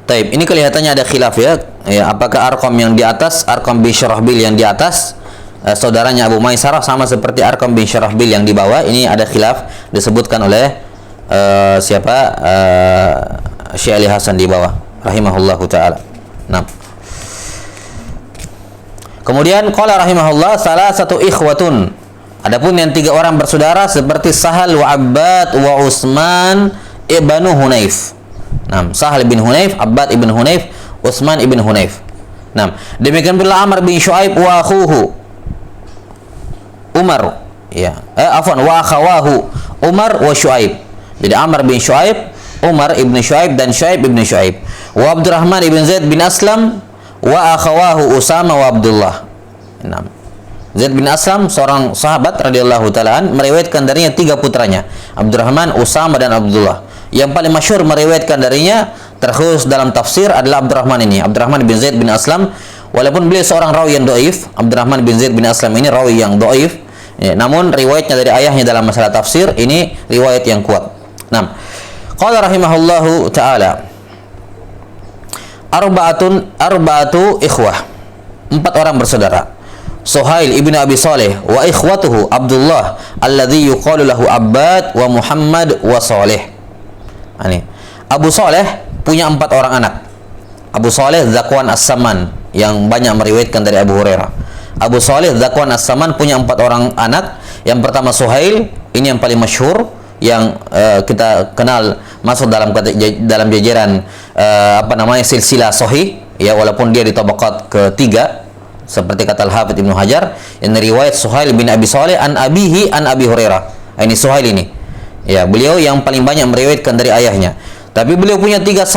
Taib. Ini kelihatannya ada khilaf ya. Ya, apakah Arqam yang di atas, Arqam bin Syurahbil yang di atas, saudaranya Abu Maisarah, sama seperti Arqam bin Syurahbil yang di bawah? Ini ada khilaf disebutkan oleh siapa? Syekh Ali Hasan di bawah rahimahullahu taala. Nah. Kemudian qala rahimahullah salah satu ikhwatun. Adapun yang 3 orang bersaudara seperti Sahal wa Abbad wa Utsman ibnu Hunayf. Nah, Sahal bin Hunayf, Abbad ibn Hunayf, Utsman ibn Hunayf. Nah, demikian pula Amr bin Syuaib wa akhuhu Umar, ya. Afwan, wa akhawahu Umar wa Syuaib. Jadi Amr bin Syuaib, Umar ibn Syuaib dan Syuaib ibn Syuaib. Wa Abdurrahman ibn Zaid bin Aslam wa akhawahu Usama wa Abdullah. Nah, Zaid bin Aslam seorang sahabat radhiyallahu taala meriwayatkan darinya 3 putranya, Abdurrahman, Usama dan Abdullah. Yang paling masyhur meriwayatkan darinya terkhusus dalam tafsir adalah Abdurrahman ini, Abdurrahman bin Zaid bin Aslam. Walaupun beliau seorang rawi yang dhaif, Abdurrahman bin Zaid bin Aslam ini rawi yang dhaif, ya, namun riwayatnya dari ayahnya dalam masalah tafsir ini riwayat yang kuat. Nah, qala rahimahullahu taala arba'atu ikhwah, 4 orang bersaudara. Suhail ibnu Abi Saleh wa ikhwatuhu Abdullah alladhi yuqalu lahu Abbad wa Muhammad wa Saleh. Ini Abu Saleh punya 4 orang anak. Abu Saleh Zakwan As-Saman yang banyak meriwayatkan dari Abu Hurairah. Abu Saleh Zakwan As-Saman punya 4 orang anak. Yang pertama Suhail, ini yang paling masyhur, yang kita kenal masuk dalam jajaran silsilah sahih, ya, walaupun dia di tabaqat ketiga seperti kata Al-Hafidz Ibnu Hajar, yang riwayat Suhail bin Abi Saleh an abihi an Abi Hurairah. Ini Suhail ini, ya, beliau yang paling banyak meriwayatkan dari ayahnya. Tapi beliau punya 3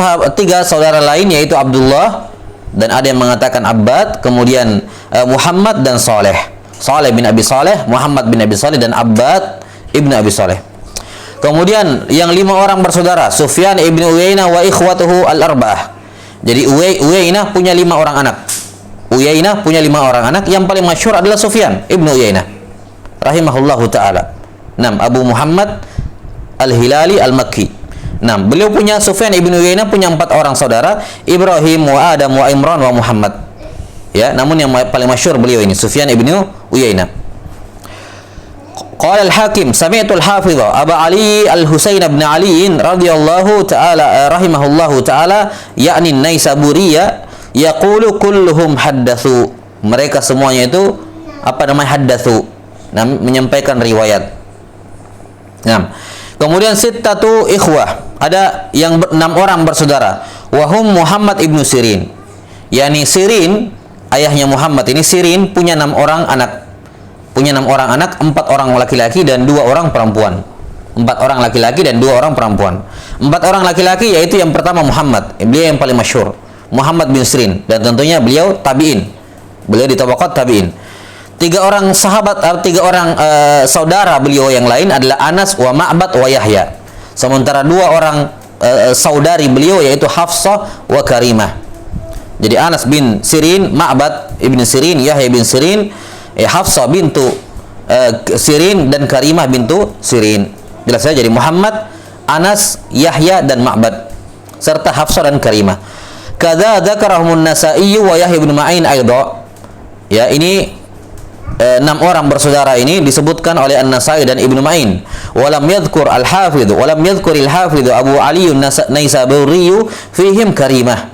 saudara lain, yaitu Abdullah, dan ada yang mengatakan Abbad, kemudian Muhammad dan Saleh. Saleh bin Abi Saleh, Muhammad bin Abi Saleh, dan Abbad ibnu Abi Saleh. Kemudian yang 5 orang bersaudara, Sufyan ibnu Uyainah wa ikhwatuhu al-arba'ah. Jadi Uyainah punya 5 orang anak. Uyainah punya 5 orang anak. Yang paling masyhur adalah Sufyan ibnu Uyainah rahimahullahu taala. Abu Muhammad al-Hilali al-Makki. Beliau punya Sufyan ibnu Uyainah punya 4 orang saudara, Ibrahim wa Adam wa Imran wa Muhammad. Ya, namun yang paling masyhur beliau ini Sufyan ibnu Uyainah. Qala al-Hakim sami'tu al-Hafidh Abu Ali al-Husain bin Ali radhiyallahu ta'ala rahimahullahu ta'ala yakni Naisaburiya yaqulu kulluhum haddatsu. Mereka semuanya itu haddatsu, menyampaikan riwayat. Kemudian sittatu ikhwah, ada yang 6 orang bersaudara. Wahum Muhammad ibnu Sirin, yakni Sirin ayahnya Muhammad ini. Sirin punya 6 orang anak. Punya 6 orang anak, 4 orang laki-laki dan 2 orang perempuan. 4 orang laki-laki dan 2 orang perempuan. 4 orang laki-laki yaitu yang pertama Muhammad, beliau yang paling masyhur, Muhammad bin Sirin, dan tentunya beliau tabi'in. Beliau di tabaqat tabi'in. 3 orang sahabat, 3 orang saudara beliau yang lain adalah Anas wa Ma'bad wa Yahya. Sementara 2 orang saudari beliau yaitu Hafsah wa Karimah. Jadi Anas bin Sirin, Ma'bad ibn Sirin, Yahya bin Sirin, Hafsah bintu Sirin, dan Karimah bintu Sirin. Jelas saja, jadi Muhammad, Anas, Yahya dan Ma'bad serta Hafsah dan Karimah. Kadza dzakarahumun Nasa'i wa Yahya bin Ma'in aidha. Ya, ini 6 orang bersaudara ini disebutkan oleh An-Nasai dan Ibnu Ma'in. Walam yadhkur al-Hafidh Abu Ali an-Naisaburi fihim Karimah.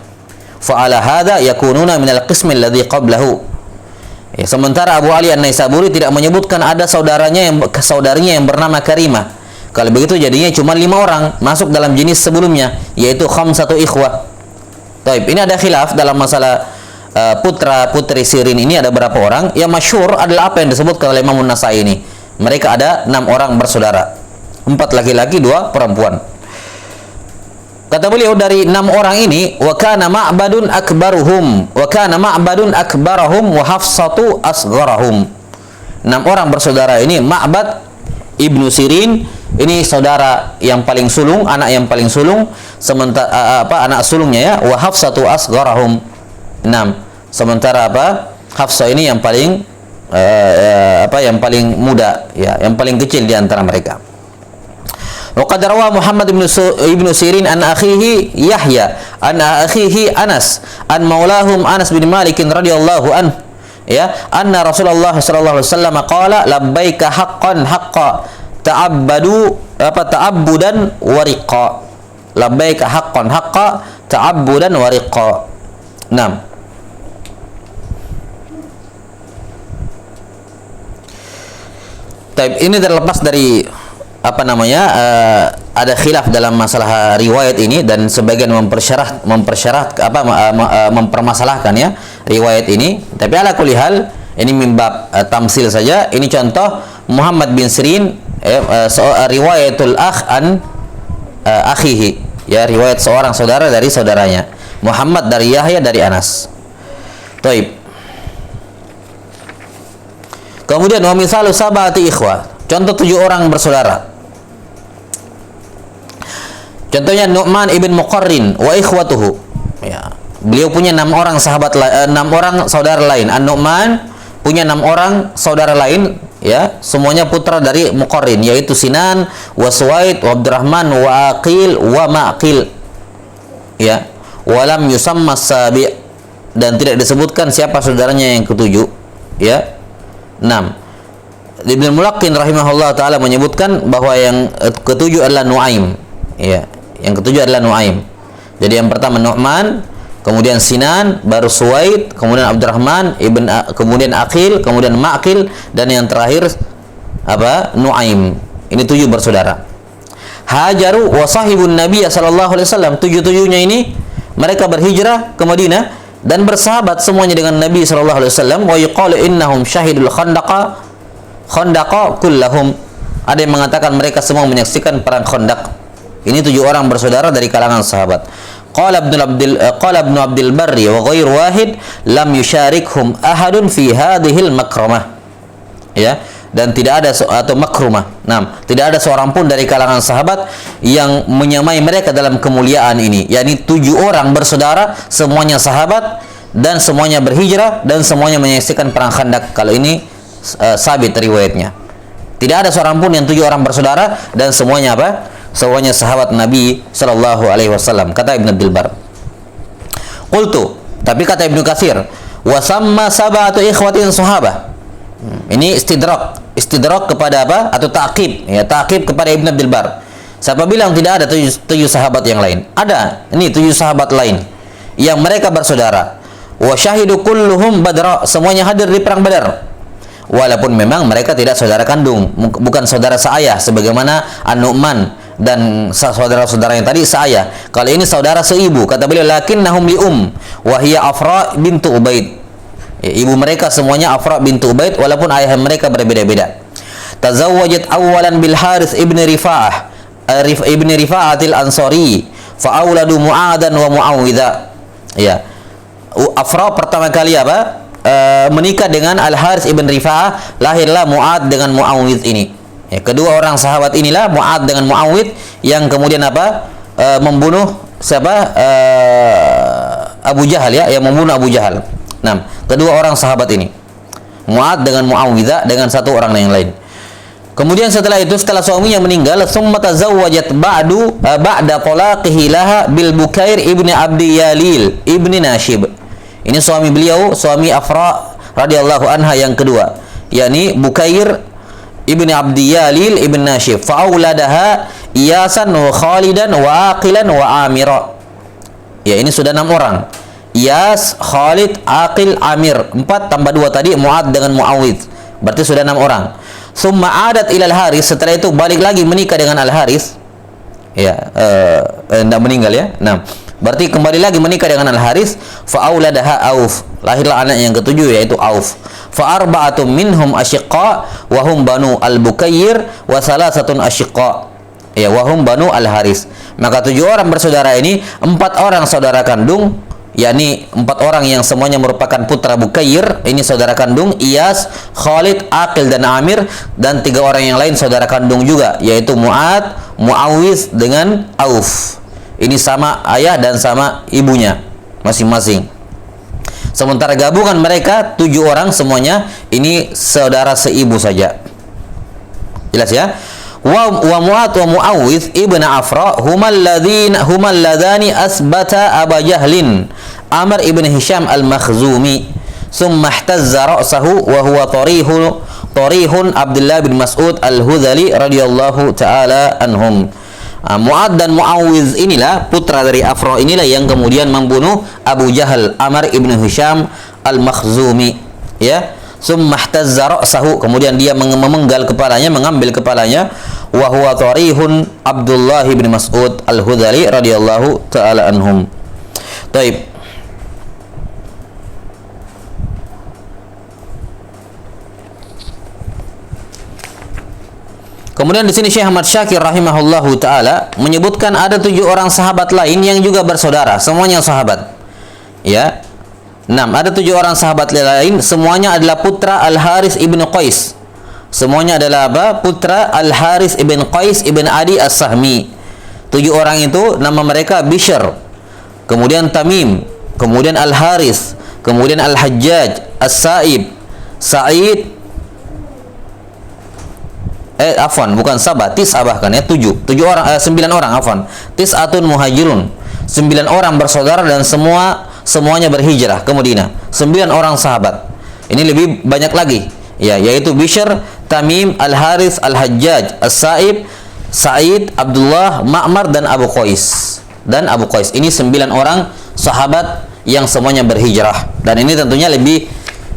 Fa ala hadha yakununa min al-qism alladhi qablahu. Ya, sementara Abu Ali an-Naisaburi tidak menyebutkan ada saudarinya yang bernama Karimah. Kalau begitu jadinya cuma 5 orang masuk dalam jenis sebelumnya, yaitu khamsatu ikhwah. Taib, ini ada khilaf dalam masalah putra putri Sirin ini ada berapa orang. Yang masyhur adalah apa yang disebutkan oleh Imam An-Nasai ini. Mereka ada 6 orang bersaudara, 4 laki-laki 2 perempuan. Kata beliau dari 6 orang ini, wa kana Ma'badun akbarahum wa Hafsatu asgharahum. 6 orang bersaudara ini Ma'bad Ibnu Sirin, ini saudara yang paling sulung, anak yang paling sulung, sementara anak sulungnya ya, wa Hafsatu asgharahum 6. Sementara Hafsah ini yang paling yang paling muda ya, yang paling kecil di antara mereka. Wa qad rawa Muhammad ibnu Sirin an akhihi Yahya an akhihi Anas an maulahum Anas bin Malik radhiyallahu anhu ya, anna Rasulullah sallallahu alaihi wasallam qala labbaika haqqan haqqa ta'abbudan wa riqa. Labbaika haqqan haqqa ta'abbudan wa riqa. 6. Ini terlepas dari ada khilaf dalam masalah riwayat ini, dan sebagian mempermasalahkan ya riwayat ini. Tapi ala kulli hal ini mimbab tamsil saja. Ini contoh Muhammad bin Sirin riwayatul akh an akhihi ya, riwayat seorang saudara dari saudaranya. Muhammad dari Yahya dari Anas. Taib. Kemudian wa misalu sab'ati ikhwah, contoh 7 orang bersaudara. Contohnya Nu'man ibn Muqarrin wa ikhwatuhu. Ya, beliau punya 6 orang sahabat 6 orang saudara lain. An-Nu'man punya 6 orang saudara lain ya, semuanya putra dari Muqarrin, yaitu Sinan wa Suwaid wa Abdurrahman wa Aqil wa Ma'qil. Ya, walam yusamma sabi', dan tidak disebutkan siapa saudaranya yang ketujuh ya. 6. Ibnu Mulaqqin rahimahullah taala menyebutkan bahwa yang ketujuh adalah Nuaim. Ya, yang ketujuh adalah Nuaim. Jadi yang pertama Nu'man, kemudian Sinan, baru Suwaid, kemudian Abdurrahman, kemudian Aqil, kemudian Ma'qil, dan yang terakhir Nuaim. Ini 7 bersaudara. Hajaru wa sahibun Nabi sallallahu alaihi wasallam. 7-7-nya ini mereka berhijrah ke Madinah dan bersahabat semuanya dengan Nabi sallallahu alaihi wasallam. Wa yuqalu innahum syahidul khandaqa kullahum. Ada yang mengatakan mereka semua menyaksikan perang Khandaq. Ini 7 orang bersaudara dari kalangan sahabat. Qala Ibnu Abdul Barri wa ghair wahid lam yusyarikhum ahadun fi hadhil makramah. Ya, dan tidak ada atau makrumah. Tidak ada seorang pun dari kalangan sahabat yang menyamai mereka dalam kemuliaan ini. yakni 7 orang bersaudara, semuanya sahabat dan semuanya berhijrah dan semuanya menyaksikan perang Khandaq. Kalau ini sabit riwayatnya. Tidak ada seorang pun yang 7 orang bersaudara dan semuanya semuanya sahabat Nabi sallallahu alaihi wasallam, kata Ibnu Abdul Bar. Qultu, tapi kata Ibnu Katsir, wa samma sab'atu ikhwatin sahabah. Ini istidrak kepada atau ta'qib ya, ta'qib kepada Ibnu Abdul Bar. Siapa bilang tidak ada 7 sahabat yang lain? Ada. Ini 7 sahabat lain yang mereka bersaudara. Wa syahidu kulluhum badra, semuanya hadir di perang Badar. Walaupun memang mereka tidak saudara kandung, bukan saudara seayah sebagaimana An-Nu'man dan saudara-saudara yang tadi seayah. Kalau ini saudara seibu, kata beliau, lakinnahum li wa hiya Afra bintu Ubaid. Ya, ibu mereka semuanya Afra bintu Ubaid, walaupun ayah mereka berbeda-beda. Tazawwajat awalan bil Harits ibn Rifa'atil Ansari fa auladu Mu'adan wa Mu'awidha. Ya, Afra pertama kali menikah dengan Al-Harits ibn Rifa'ah, lahirlah Mu'ad dengan Mu'awidh ini. Ya, kedua orang sahabat inilah Mu'ad dengan Mu'awidh yang kemudian membunuh Abu Jahal ya, yang membunuh Abu Jahal. Kedua orang sahabat ini, Mu'ad dengan Mu'awidha dengan satu orang yang lain. Kemudian setelah itu, setelah suaminya meninggal, summa tazawwajat ba'da talaqihi laha bil Bukair ibni Abdi Yalil ibni Nashib. Ini suami beliau, suami Afra radhiyallahu anha yang kedua, yakni Bukair ibni Abdi Yalil ibn Nashib. Fa'auladaha Iyasan wa Khalidan wa Aqilan wa Amira. Ya, ini sudah 6 orang. Iyas, Khalid, Aqil, Amir. 4 tambah 2 tadi, Mu'ad dengan Mu'awidh. Berarti sudah 6 orang. Summa adat ilal Haris, setelah itu balik lagi menikah dengan Al-Haris. Ya, tidak meninggal ya. Berarti kembali lagi menikah dengan Al-Haris. Fa'auladaha Auf, lahirlah anak yang ketujuh yaitu Auf. Fa'arba'atum minhum asyiqqa wa hum banu Al-Bukayr wa salasatun asyiqqa. Ya, wa hum banu Al-Haris. Maka 7 orang bersaudara ini, 4 orang saudara kandung yakni 4 orang yang semuanya merupakan putra Bukair, ini saudara kandung, Iyas, Khalid, Aqil dan Amir, dan 3 orang yang lain saudara kandung juga, yaitu Mu'ad, Muawiz dengan Auf. Ini sama ayah dan sama ibunya masing-masing. Sementara gabungan mereka 7 orang semuanya ini saudara seibu saja. Jelas ya? Wa Mu'ad wa Muawiz ibn Afra humal ladani asbata Aba Jahlin Amr ibn Hisham al-Makhzumi summa ihtazza ra'sahu wa huwa tarihun Abdullah bin Mas'ud al-Hudhali radhiyallahu taala anhum. Mu'ad dan Muawiz inilah putra dari Afra, inilah yang kemudian membunuh Abu Jahal Amr ibn Hisham al-Makhzumi, ya. Summa ihtazza ra'sahu, kemudian dia memenggal kepalanya, mengambil kepalanya, wa huwa tarihun Abdullah bin Mas'ud al-Hudhali radhiyallahu taala anhum. Baik. Kemudian di sini Syekh Ahmad Syakir rahimahullahu taala menyebutkan ada 7 orang sahabat lain yang juga bersaudara, semuanya sahabat. Ya. 6. Ada 7 orang sahabat lain, semuanya adalah putra Al-Haris ibn Qais. Semuanya adalah apa? Putra Al-Haris ibn Qais ibn Adi As-Sahmi. 7 orang itu nama mereka Bishr, kemudian Tamim, kemudian Al-Haris, kemudian Al-Hajjaj, As-Sa'ib, Sa'id, bukan Sabah, Tis'abah kan ya, 9 orang Tis'atun muhajirun, 9 orang bersaudara dan semuanya berhijrah ke Madinah. 9 orang sahabat. Ini lebih banyak lagi, ya, yaitu Bishr, Tamim, Al-Haris, Al-Hajjaj, As-Sa'ib, Sa'id, Abdullah, Ma'mar dan Abu Qais. Ini 9 orang sahabat yang semuanya berhijrah. Dan ini tentunya lebih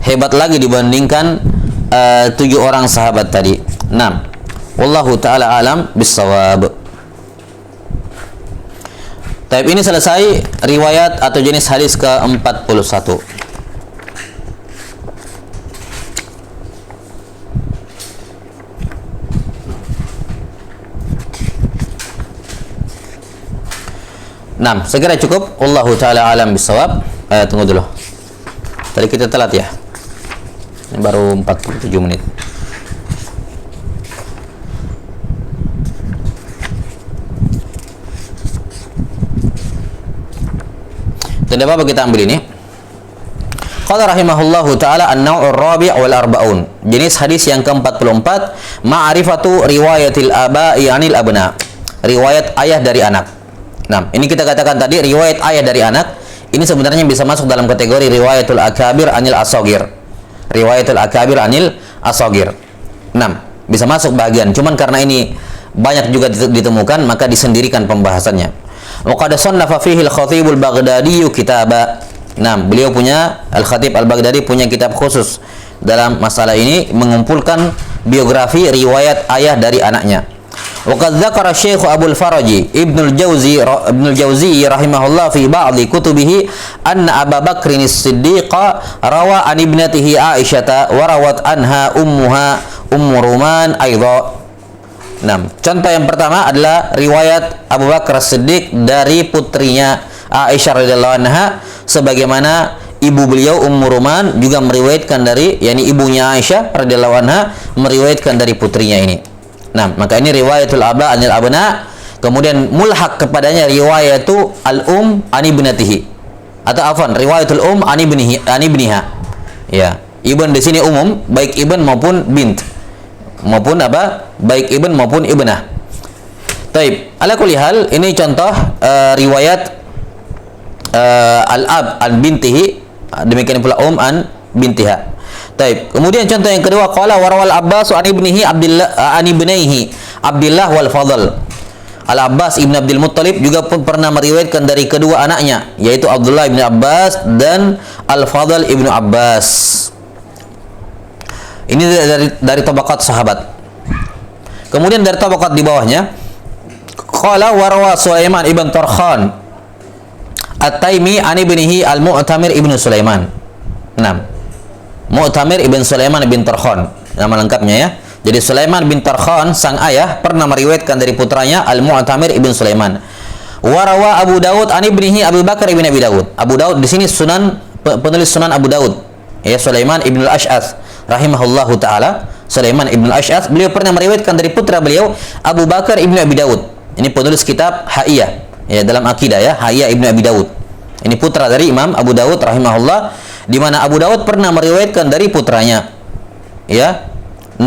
hebat lagi dibandingkan 7 orang sahabat tadi. 6. Wallahu ta'ala alam bissawab. Taib, ini selesai riwayat atau jenis hadis ke-41. Segera cukup. Wallahu ta'ala alam bissawab. Tunggu dulu. Tadi kita telat ya. Ini baru 47 menit. Tidak apa-apa, kita ambil ini. Qala rahimahullahu ta'ala an-naw'ur rabi' wal arba'un. Jenis hadis yang ke-44, ma'rifatu riwayatil aba'i 'anil abna. Riwayat ayah dari anak. Nah, ini kita katakan tadi riwayat ayah dari anak. Ini sebenarnya bisa masuk dalam kategori riwayatul akabir 'anil asagir. Riwayatul akabir 'anil asagir. 6. Bisa masuk bagian. Cuman karena ini banyak juga ditemukan, maka disendirikan pembahasannya. Wa qad sannafa fihi al-Khatib al-Baghdadi kitaba. Beliau punya, Al-Khatib Al-Baghdadi punya kitab khusus dalam masalah ini, mengumpulkan biografi riwayat ayah dari anaknya. Wa qad dzakara Syekh Abdul Faraji Ibnu al-Jauzi rahimahullah fi ba'dhi kutubihi anna Abu Bakr as-Siddiq rawa an ibnatihi Aisyah wa rawat anha ummuha Ummu Ruman aidha. Contoh yang pertama adalah riwayat Abu Bakar As-Siddiq dari putrinya Aisyah radhiyallahu anha, sebagaimana ibu beliau Ummu Ruman juga meriwayatkan dari, yakni ibunya Aisyah radhiyallahu anha meriwayatkan dari putrinya ini. Maka ini riwayatul aba anil abna, kemudian mulhaq kepadanya riwayatu al-um an ibnatihi, atau riwayatul an ibniha. Ya, ibn di sini umum, baik ibn maupun bint, maupun baik ibn maupun ibnah. Taib, ala kulli hal, ini contoh riwayat al-ab an bintihi, demikian pula an bintiha. Taib, kemudian contoh yang kedua, qala warawal Abbas an ibnihi Abdullah wal Fadl. Al-Abbas ibn Abdul Muttalib juga pun pernah meriwayatkan dari kedua anaknya, yaitu Abdullah ibn Abbas dan Al-Fadl ibn Abbas. Ini dari tabaqat sahabat. Kemudian dari tabaqat di bawahnya, qala warwa Sulaiman ibn Tarkhan At-Taimi an ibnihi Al-Mu'tamir ibn Sulaiman. Mu'tamir ibn Sulaiman ibn Tarkhan, nama lengkapnya ya. Jadi Sulaiman bin Tarkhan sang ayah pernah meriwayatkan dari putranya Al-Mu'tamir ibn Sulaiman. Warawa Abu Daud an ibnihi Abu Bakar ibn Abi Daud. Abu Daud di sini penulis Sunan Abu Daud. Ya, Sulaiman ibn al-Ash'ath rahimahullahu taala. Sulaiman ibn al-Ash'ath, beliau pernah meriwayatkan dari putra beliau Abu Bakar ibn Abi Daud. Ini penulis kitab Ha'iyah, ya, dalam akidah, ya, Ha'iyah ibn Abi Daud. Ini putra dari Imam Abu Daud rahimahullah, di mana Abu Daud pernah meriwayatkan dari putranya. Ya. 6.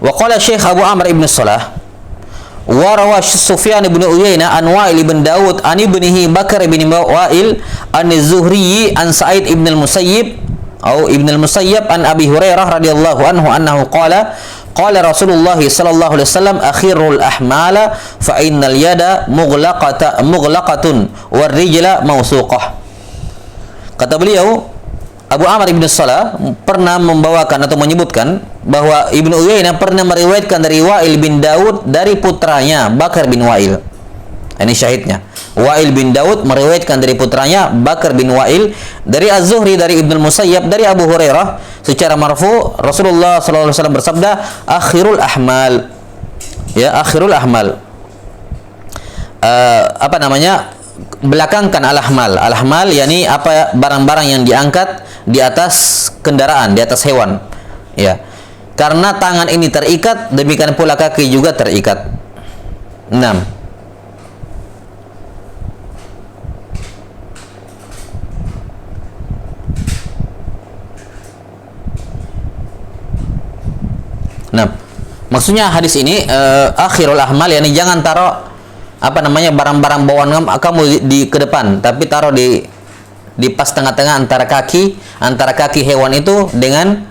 Wa qala Syekh Abu Amr ibn Salah wa rawa Sufyan ibn Uyainah an Wa'il ibn Daud an ibnihi Bakar ibn Wa'il an Zuhri an Sa'id ibn al-Musayyib atau ibn al-Musayyab an Abi Hurairah radhiyallahu anhu qala qala Rasulullah sallallahu alaihi wasallam akhirul ahmala fa innal yada mughlaqatun war rijla mawsuqah. Kata beliau, Abu Amr ibn Salah pernah membawakan atau menyebutkan bahwa Ibnu Uyainah pernah meriwayatkan dari Wa'il bin Daud dari putranya Bakar bin Wa'il. Ini syahidnya. Wa'il bin Daud meriwayatkan dari putranya Bakar bin Wa'il dari Az-Zuhri dari Ibnu Musayyab dari Abu Hurairah secara marfu, Rasulullah sallallahu alaihi wasallam bersabda, akhirul ahmal. Ya, akhirul ahmal. Belakangkan al-ahmal. Al-ahmal yakni apa, barang-barang yang diangkat di atas kendaraan, di atas hewan. Ya. Karena tangan ini terikat, demikian pula kaki juga terikat. 6. Maksudnya hadis ini akhirul ahmal, yakni jangan taruh barang-barang bawaan kamu di ke depan, tapi taruh di pas tengah-tengah antara kaki hewan itu dengan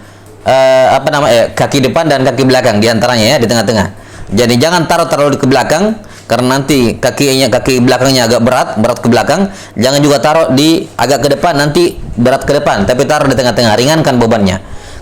kaki depan dan kaki belakang, di antaranya, ya, di tengah-tengah. Jadi jangan taruh di ke belakang, karena nanti kaki belakangnya agak berat ke belakang. Jangan juga taruh di agak ke depan, nanti berat ke depan, tapi taruh di tengah-tengah, ringankan bebannya.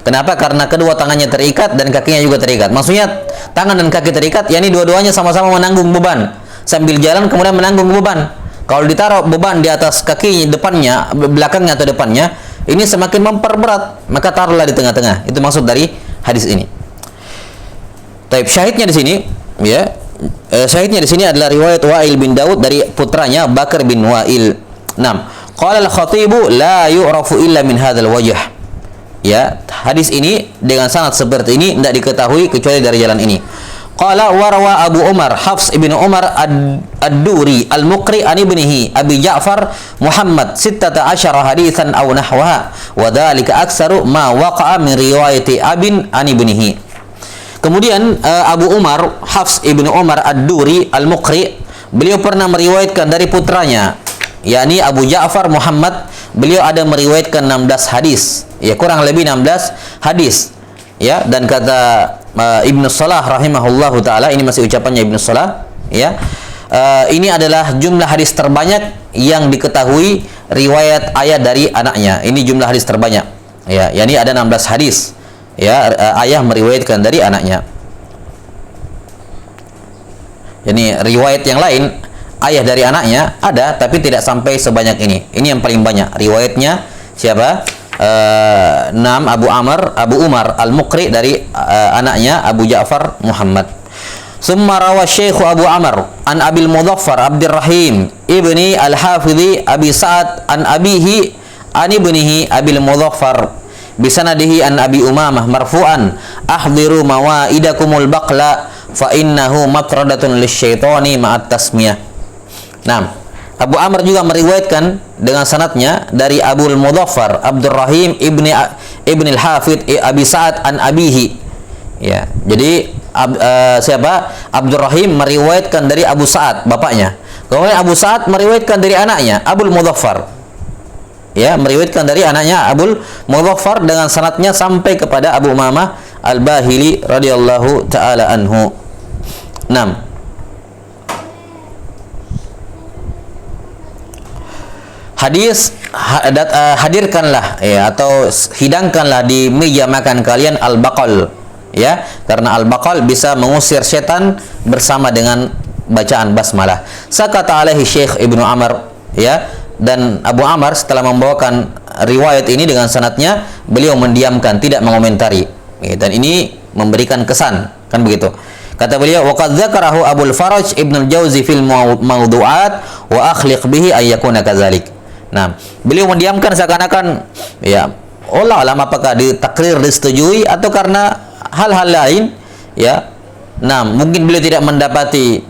Kenapa? Karena kedua tangannya terikat dan kakinya juga terikat. Maksudnya tangan dan kaki terikat, yakni dua-duanya sama-sama menanggung beban. Sambil jalan kemudian menanggung beban. Kalau ditaruh beban di atas kaki depannya, belakangnya atau depannya, ini semakin memperberat, maka taruhlah di tengah-tengah. Itu maksud dari hadis ini. Taib, syahidnya di sini, ya. Syahidnya di sini adalah riwayat Wa'il bin Daud dari putranya Bakar bin Wa'il. 6. Qala al-Khatibu la yu'rafu illa min hadzal wajh. Ya, hadis ini dengan sanad seperti ini tidak diketahui kecuali dari jalan ini. Qala warawa Abu Umar Hafs ibn Umar ad-Duri al-Muqri an ibnihi Abi Ja'far Muhammad 16 haditsan aw nahwaha wa dzalika aktsaru ma waqa'a min riwayati abin an ibnihi. Kemudian Abu Umar Hafs ibn Umar ad-Duri al-Muqri, beliau pernah meriwayatkan dari putranya, yakni Abu Ja'far Muhammad. Beliau ada meriwayatkan 16 hadis, ya, kurang lebih 16 hadis, ya. Dan kata Ibnu Salah rahimahullahu taala, ini masih ucapannya Ibnu Salah, ya, ini adalah jumlah hadis terbanyak yang diketahui riwayat ayah dari anaknya. Ini jumlah hadis terbanyak, ya, yakni ada 16 hadis, ya, ayah meriwayatkan dari anaknya. Ini riwayat yang lain ayah dari anaknya ada, tapi tidak sampai sebanyak ini. Ini yang paling banyak riwayatnya. Siapa? 6 Abu Umar al-Muqri dari anaknya Abu Ja'far Muhammad. Summa rawa Syekh Abu Amr an Abil Mudhaffar Abdurrahim ibni al-Hafidhi Abi Sa'ad an abihi an ibnihi Abil Mudhaffar bisanadihi an Abi Umamah marfu'an ahdiru mawaidakumul baqla fa innahu matradatun lisyaitani ma'at tasmiyah. Nah, Abu Amr juga meriwayatkan dengan sanadnya dari Abul Mudhaffar Abdurrahim ibni al-Hafidh Abi Sa'ad an abihi. Ya, jadi siapa? Abdurrahim meriwayatkan dari Abu Sa'ad, bapaknya. Kemudian Abu Sa'ad meriwayatkan dari anaknya Abul Mudhaffar. Ya, meriwayatkan dari anaknya Abul Mudhaffar dengan sanadnya sampai kepada Abu Umamah Al-Bahili radhiyallahu taala anhu. 6. Hadirkanlah, ya, atau hidangkanlah di meja makan kalian al-baqal, ya, karena al-baqal bisa mengusir setan bersama dengan bacaan basmalah. Sakata alaihi Syekh Ibnu Amr, ya, dan Abu Amr setelah membawakan riwayat ini dengan sanadnya, beliau mendiamkan, tidak mengomentari, ya, dan ini memberikan kesan, kan begitu. Kata beliau, wa qad dzakarahu Abul Faraj Ibnu Jauzi fil Mawdu'at wa akhliq bihi ay yakuna kadzalik. Nah, beliau mendiamkan seakan-akan ya, Allah alam apakah ditakrir disetujui atau karena hal-hal lain ya. Nah, mungkin beliau tidak mendapati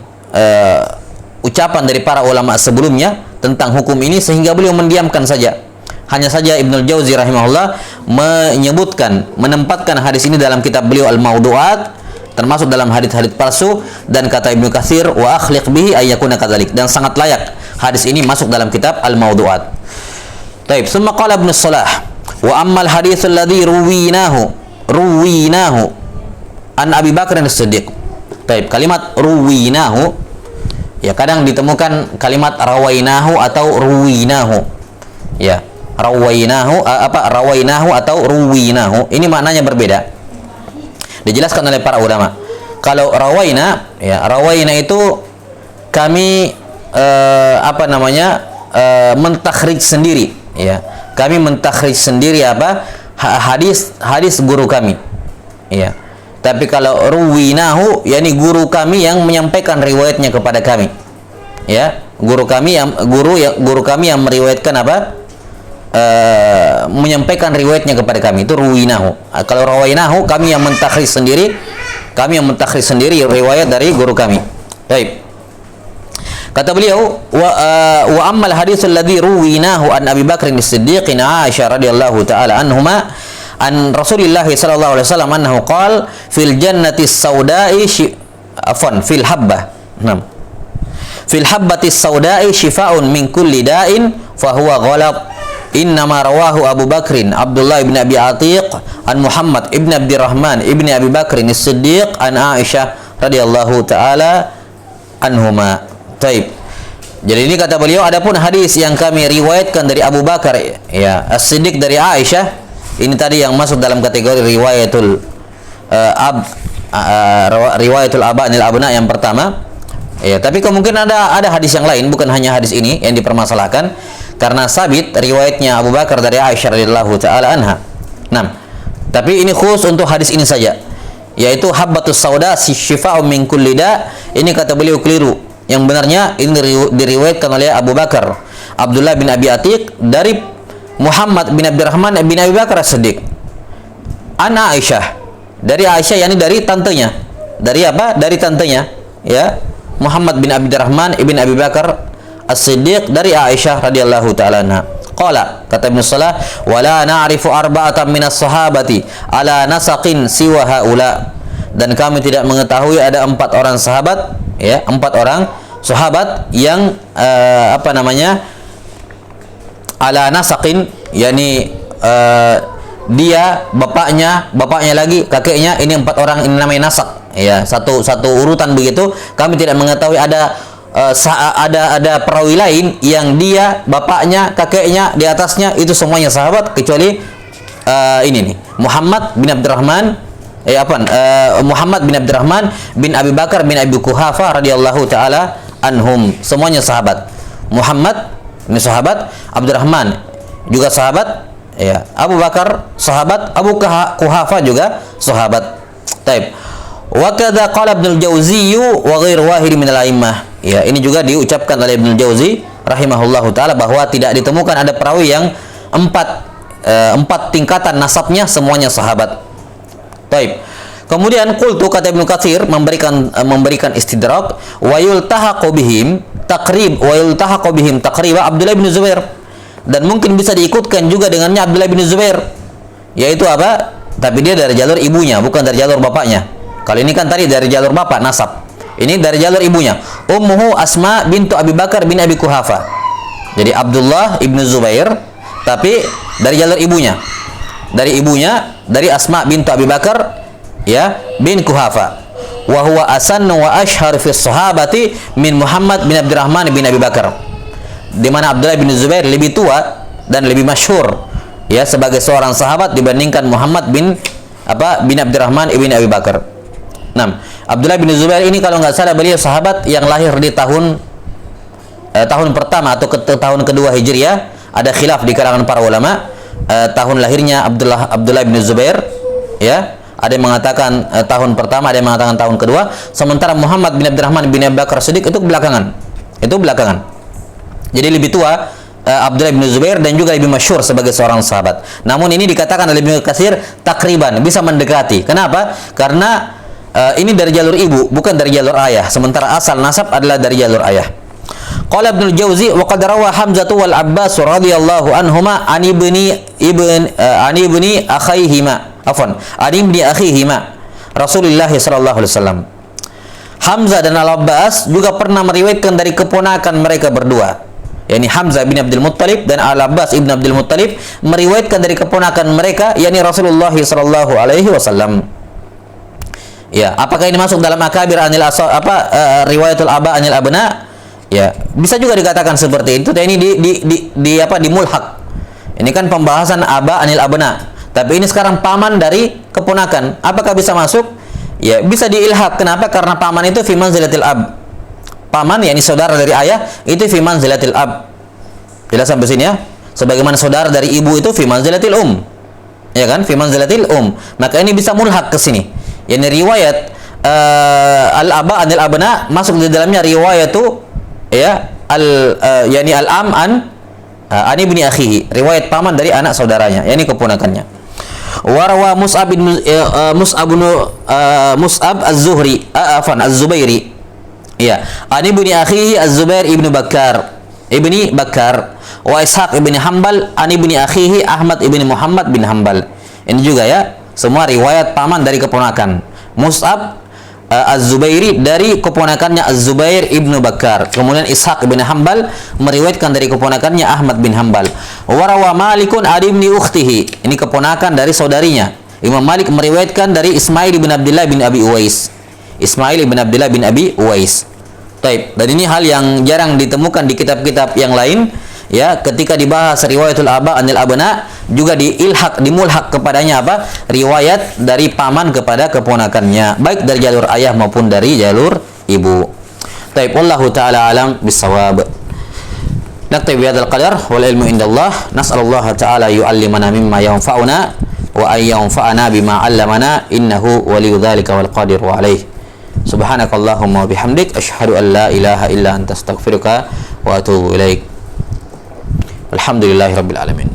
ucapan dari para ulama sebelumnya tentang hukum ini sehingga beliau mendiamkan saja. Hanya saja Ibnu Jauzi rahimahullah menyebutkan, menempatkan hadis ini dalam kitab beliau Al-Mawdu'at, termasuk dalam hadis-hadis palsu, dan kata Ibnu Katsir wa akhliq bihi ay yakuna kadzalik, dan sangat layak hadis ini masuk dalam kitab Al-Mawdu'at. Taib, summa qala Ibnu Salah wa ammal hadits alladhi ruwinahu an Abi Bakr as-Siddiq. Taib, kalimat ruwinahu ya kadang ditemukan kalimat rawainahu atau ruwinahu. Ya, rawainahu rawainahu atau ruwinahu, ini maknanya berbeda. Dijelaskan oleh para ulama. Kalau rawaina, ya rawaina itu kami mentakhrij sendiri, ya. Kami mentakhrij sendiri hadis guru kami. Ya. Tapi kalau ruwinahu, yakni guru kami yang menyampaikan riwayatnya kepada kami. Ya, guru kami yang meriwayatkan menyampaikan riwayatnya kepada kami, itu ruwinahu. Kalau rawainahu, kami yang mentakhrij sendiri riwayat dari guru kami. Baik. Kata beliau, wa ammal hadits alladhi ruwinahu an Abi Bakr as-Siddiq Aisyah radhiyallahu taala anhuma an Rasulillah sallallahu alaihi wasallam annahu qala fil jannati as-sauda'i fil habbah. Naam. Fil habbati as-sauda'i shifaa'un min kulli da'in fa huwa ghalab. Innama rawahu Abu Bakrin Abdullah ibn Abi Atiq an Muhammad ibn Abdurrahman ibn Abi Bakrin as-Siddiq an Aisyah radhiyallahu taala anhuma. Taib. Jadi ini kata beliau, adapun hadis yang kami riwayatkan dari Abu Bakar ya as-Siddiq dari Aisyah, ini tadi yang masuk dalam kategori riwayatul aba'nil abna yang pertama. Ya, tapi kemungkinan ada hadis yang lain, bukan hanya hadis ini yang dipermasalahkan, karena sabit riwayatnya Abu Bakar dari Aisyah radhiyallahu taala anha. Nah, tapi ini khusus untuk hadis ini saja, yaitu habbatus sauda syifa'un min kulli da'. Ini kata beliau keliru. Yang benarnya ini diriwayatkan oleh Abu Bakar Abdullah bin Abi Atiq dari Muhammad bin Abdurrahman bin Abi Bakar as-Siddiq an Aisyah, dari Aisyah, yakni dari tantenya. Dari apa? Dari tantenya, ya. Muhammad bin Abdurrahman ibn Abi Bakar as-Siddiq dari Aisyah radhiyallahu taala anha. Qala, kata Ibnu Salah, wala na'rifu arba'atan minas sahabati ala nasaqin siwa haula. Dan kami tidak mengetahui ada 4 orang sahabat, ya, 4 orang sahabat yang ala nasaqin, yakni dia bapaknya lagi kakeknya, ini 4 orang, ini namanya nasaq, ya, satu urutan begitu. Kami tidak mengetahui ada perawi lain yang dia bapaknya kakeknya di atasnya itu semuanya sahabat, kecuali ini nih Muhammad bin Abdurrahman Muhammad bin Abdurrahman bin Abi Bakar bin Abi Quhafah radhiyallahu taala anhum, semuanya sahabat. Muhammad ini sahabat, Abdurrahman juga sahabat, ya, Abu Bakar sahabat, Abu Quhafah juga sahabat. Taib. Wa kadza qala Ibnu Jauzi wa ghairu wahid min al-a'immah. Ya, ini juga diucapkan oleh Ibnu Jauzi rahimahullahu taala bahwa tidak ditemukan ada perawi yang 4 tingkatan nasabnya semuanya sahabat. Taib. Kemudian qultu, kata Ibnu Katsir memberikan istidrak, wa yultahaqu bihim taqriba Abdullah bin Zubair, dan mungkin bisa diikutkan juga dengannya Abdullah bin Zubair, yaitu apa? Tapi dia dari jalur ibunya, bukan dari jalur bapaknya. Kalau ini kan tadi dari jalur bapak nasab. Ini dari jalur ibunya. Ummuhu Asma bintu Abi Bakar bin Abi Quhafah. Jadi Abdullah ibnu Zubair, tapi dari jalur ibunya. Dari Asma bintu Abi Bakar, ya, bin Quhafah. Wa huwa asannu wa ashhar fi sahabati min Muhammad bin Abdurrahman bin Abi Bakar. Di mana Abdullah bin Zubair lebih tua dan lebih masyhur, ya, sebagai seorang sahabat dibandingkan Muhammad bin Abdurrahman ibn Abi Bakar. Nah, Abdullah bin Zubair ini kalau nggak salah beliau sahabat yang lahir di tahun pertama atau tahun kedua Hijriah. Ada khilaf di kalangan para ulama tahun lahirnya Abdullah bin Zubair, ya, ada yang mengatakan tahun pertama, ada yang mengatakan tahun kedua. Sementara Muhammad bin Abdurrahman bin Abu Bakar Siddiq itu belakangan. Itu belakangan. Jadi lebih tua Abdullah bin Zubair dan juga lebih masyhur sebagai seorang sahabat. Namun ini dikatakan oleh Ibnu Katsir takriban, bisa mendekati. Kenapa? Karena ini dari jalur ibu, bukan dari jalur ayah. Sementara asal nasab adalah dari jalur ayah. Qala Ibnu Jauzi wa qad rawa Hamzah wal Abbas radhiyallahu anhuma an ibni akhayhima. Afwan, an ibni akhihima Rasulullah sallallahu alaihi wasallam. Hamzah dan Al-Abbas juga pernah meriwayatkan dari keponakan mereka berdua, yakni Hamzah bin Abdul Muttalib dan Al-Abbas ibn Abdul Muttalib meriwayatkan dari keponakan mereka, yakni Rasulullah sallallahu alaihi wasallam. Ya, apakah ini masuk dalam akabir anil riwayatul aba anil abna? Ya, bisa juga dikatakan seperti itu. Dan ini di mulhaq. Ini kan pembahasan aba anil abna. Tapi ini sekarang paman dari keponakan. Apakah bisa masuk? Ya, bisa diilhaq. Kenapa? Karena paman itu fi manzilatil ab. Paman yakni saudara dari ayah itu fi manzilatil ab. Jelas sampai sini ya? Sebagaimana saudara dari ibu itu fi manzilatil Ya kan? Fi manzilatil Maka ini bisa mulhaq ke sini. Yani riwayat al-aba anil abna masuk di dalamnya riwayatu yani al-am an ibni akhihi, riwayat paman dari anak saudaranya, yani keponakannya. Warwa Mus'ab az-Zuhri az-Zubairi, ya, an ibni akhihi az-Zubair ibnu Bakar wa Ishaq ibni Hanbal an ibni akhihi Ahmad ibni Muhammad bin Hanbal. Ini juga ya, semua riwayat paman dari keponakan. Mus'ab Az-Zubairi dari keponakannya Az-Zubair ibnu Bakar. Kemudian Ishaq bin Hanbal meriwayatkan dari keponakannya Ahmad bin Hanbal. Warawa Malikun adibni ukhtihi. Ini keponakan dari saudarinya. Imam Malik meriwayatkan dari Ismail bin Abdullah bin Abi Uwais. Ismail bin Abdullah bin Abi Uwais. Taib. Dan ini hal yang jarang ditemukan di kitab-kitab yang lain. Ya, ketika dibahas riwayatul aba anil abna juga dimulhaq kepadanya riwayat dari paman kepada keponakannya, baik dari jalur ayah maupun dari jalur ibu. Taib, wallahu taala alam bisawab. Naktabi bihadzal qadar wal ilmu indallah. Nas'alullaha ta'ala yu'allimana mimma yanfa'una wa ay yanfa'ana bima 'allamana innahu waliyyu dzalika wal qadiru 'alaih. Subhanakallahumma wa bihamdik asyhadu an la ilaha illa anta astaghfiruka wa atubu ilaik. Alhamdulillahirabbil alamin.